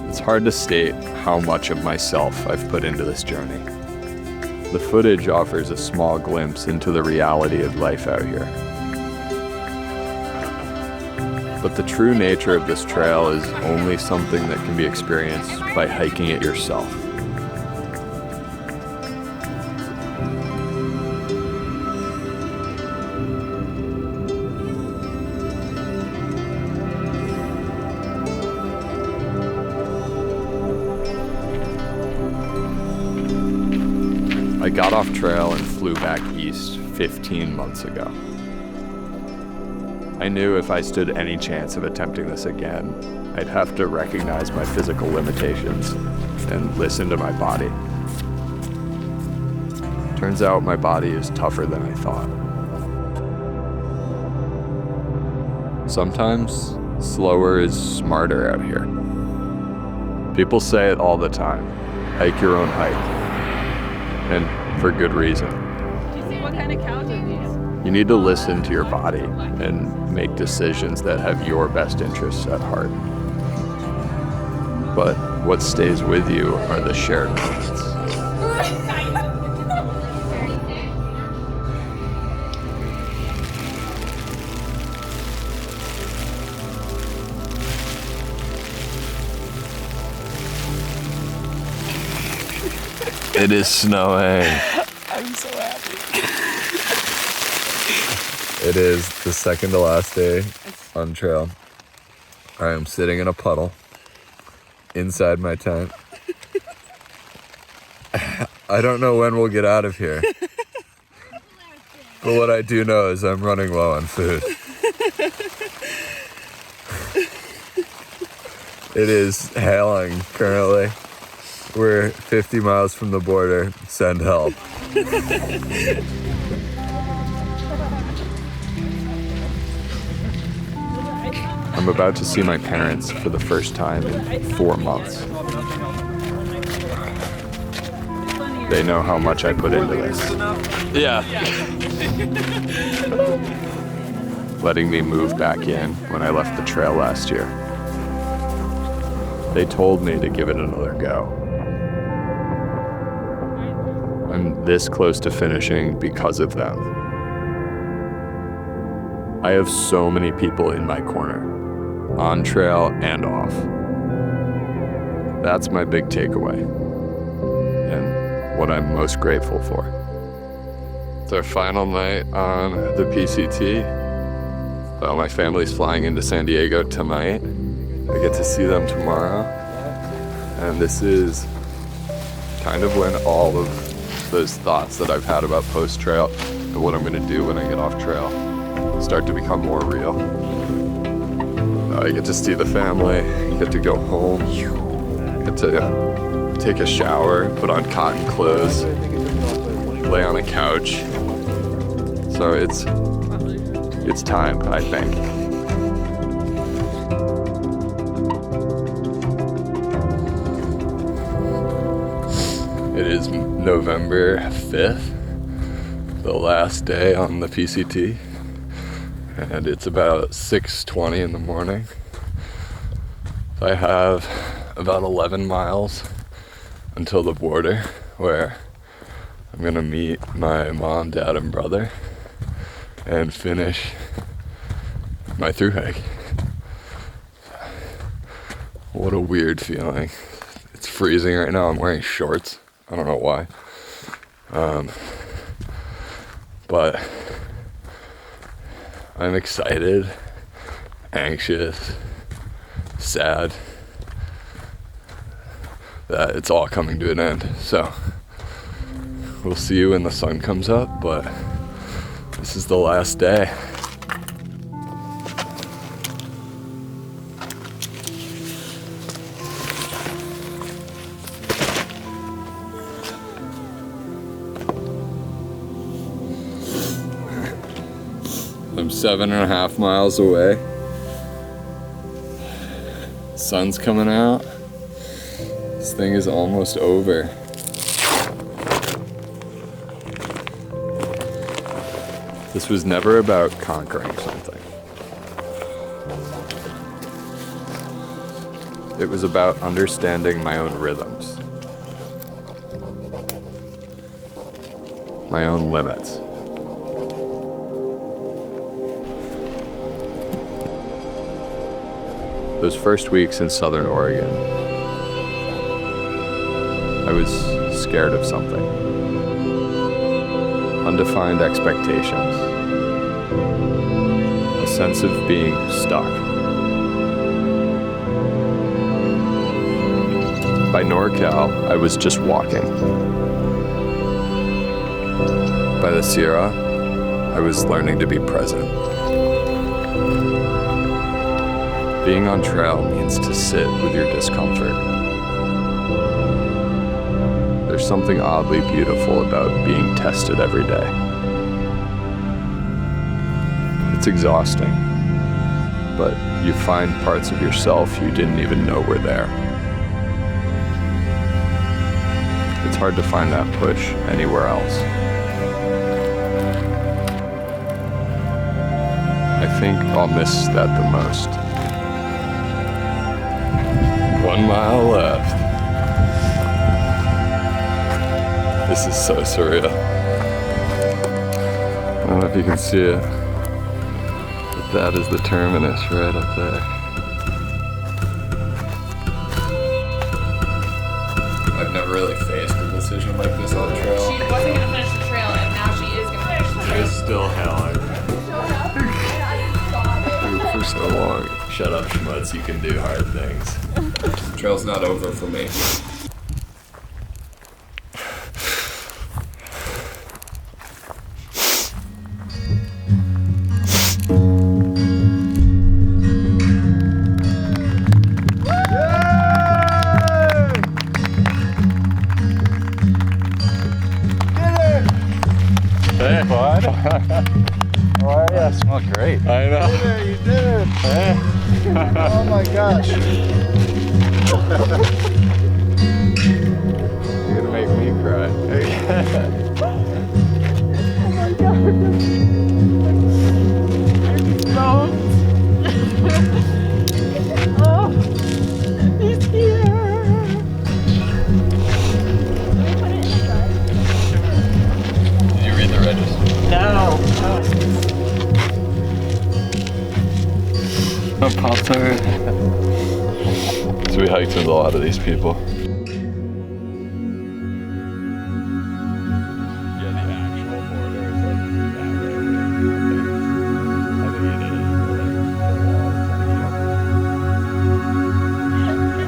It's hard to state how much of myself I've put into this journey. The footage offers a small glimpse into the reality of life out here. But the true nature of this trail is only something that can be experienced by hiking it yourself. I got off trail and flew back east 15 months ago. I knew if I stood any chance of attempting this again, I'd have to recognize my physical limitations and listen to my body. Turns out my body is tougher than I thought. Sometimes slower is smarter out here. People say it all the time, hike your own hike. And for good reason. What kind of cows are these? You need to listen to your body and make decisions that have your best interests at heart. But what stays with you are the shared moments. It is snowing. I'm so happy. It is the second to last day on trail. I am sitting in a puddle inside my tent. I don't know when we'll get out of here. But what I do know is I'm running low on food. It is hailing currently. We're 50 miles from the border. Send help. I'm about to see my parents for the first time in 4 months. They know how much I put into this. Yeah. Letting me move back in when I left the trail last year. They told me to give it another go. I'm this close to finishing because of them. I have so many people in my corner, on trail and off. That's my big takeaway, and what I'm most grateful for. It's our final night on the PCT. Well, my family's flying into San Diego tonight. I get to see them tomorrow. And this is kind of when all of those thoughts that I've had about post-trail and what I'm gonna do when I get off trail start to become more real. I get to see the family, get to go home, get to take a shower, put on cotton clothes, lay on a couch. So it's time, I think. It is November 5th, the last day on the PCT, and it's about 6:20 in the morning. I have about 11 miles until the border, where I'm gonna meet my mom, dad, and brother and finish my thru-hike. What a weird feeling. It's freezing right now. I'm wearing shorts. I don't know why. But I'm excited, anxious, sad that it's all coming to an end. So We'll see you when the sun comes up, but this is the last day. I'm 7.5 miles away. Sun's coming out. This thing is almost over. This was never about conquering something. It was about understanding my own rhythms, my own limits. Those first weeks in Southern Oregon, I was scared of something. Undefined expectations. A sense of being stuck. By NorCal, I was just walking. By the Sierra, I was learning to be present. Being on trail means to sit with your discomfort. There's something oddly beautiful about being tested every day. It's exhausting, but you find parts of yourself you didn't even know were there. It's hard to find that push anywhere else. I think I'll miss that the most. 1 mile left. This is so surreal. I don't know if you can see it, but that is the terminus right up there. I've never really faced a decision like this on trail. She wasn't going to finish the trail, and now she is going to finish the trail. It's still hell. For so long. Shut up, schmutz, you can do hard things. The trail's not over for me. Hey, bud. How are you? Smell great. I know. You did it. Hey. Oh my gosh. You're gonna make me cry. Oh, he's here. Did you read the register? No. A Pop-Tart. So we hiked with a lot of these people.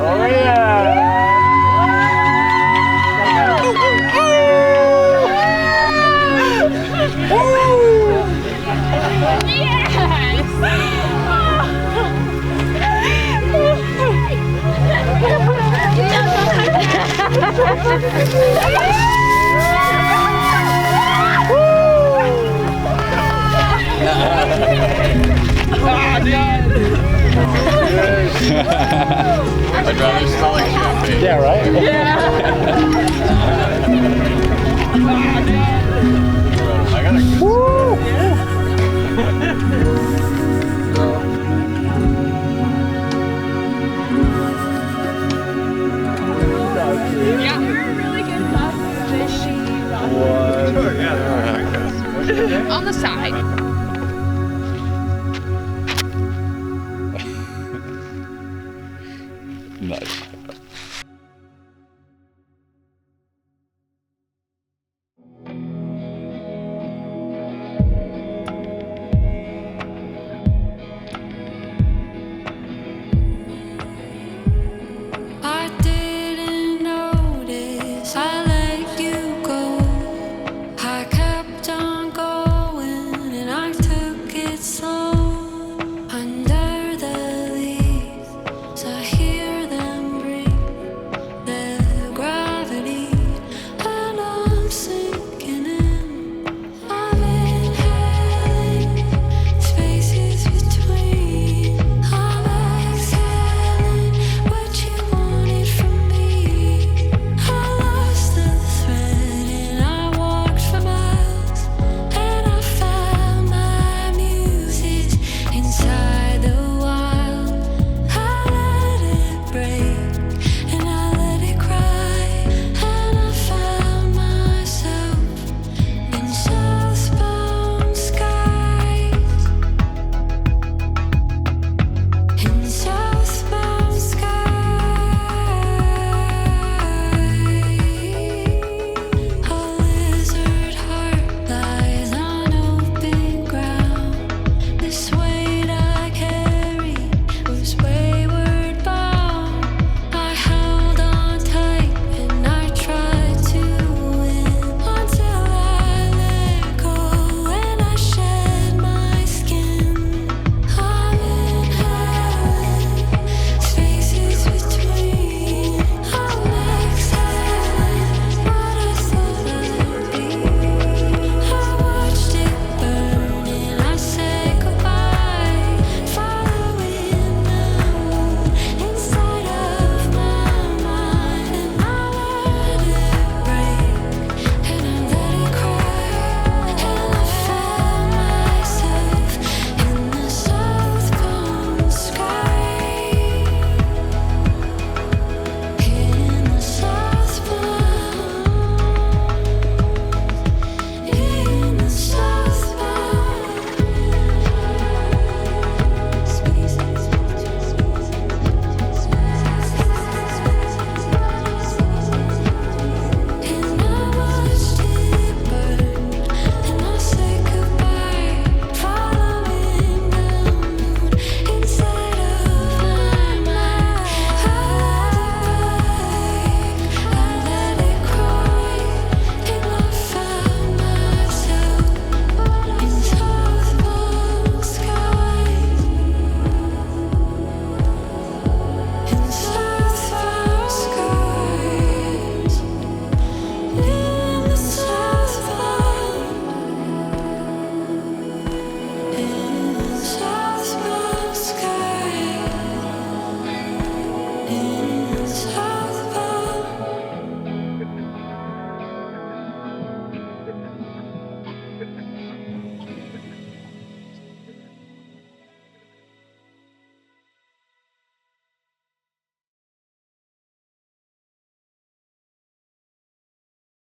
Oh yeah. I'd rather smell like champagne. Yeah, right? I got a good Woo! Yeah, we were really good at fishy. What? On the side.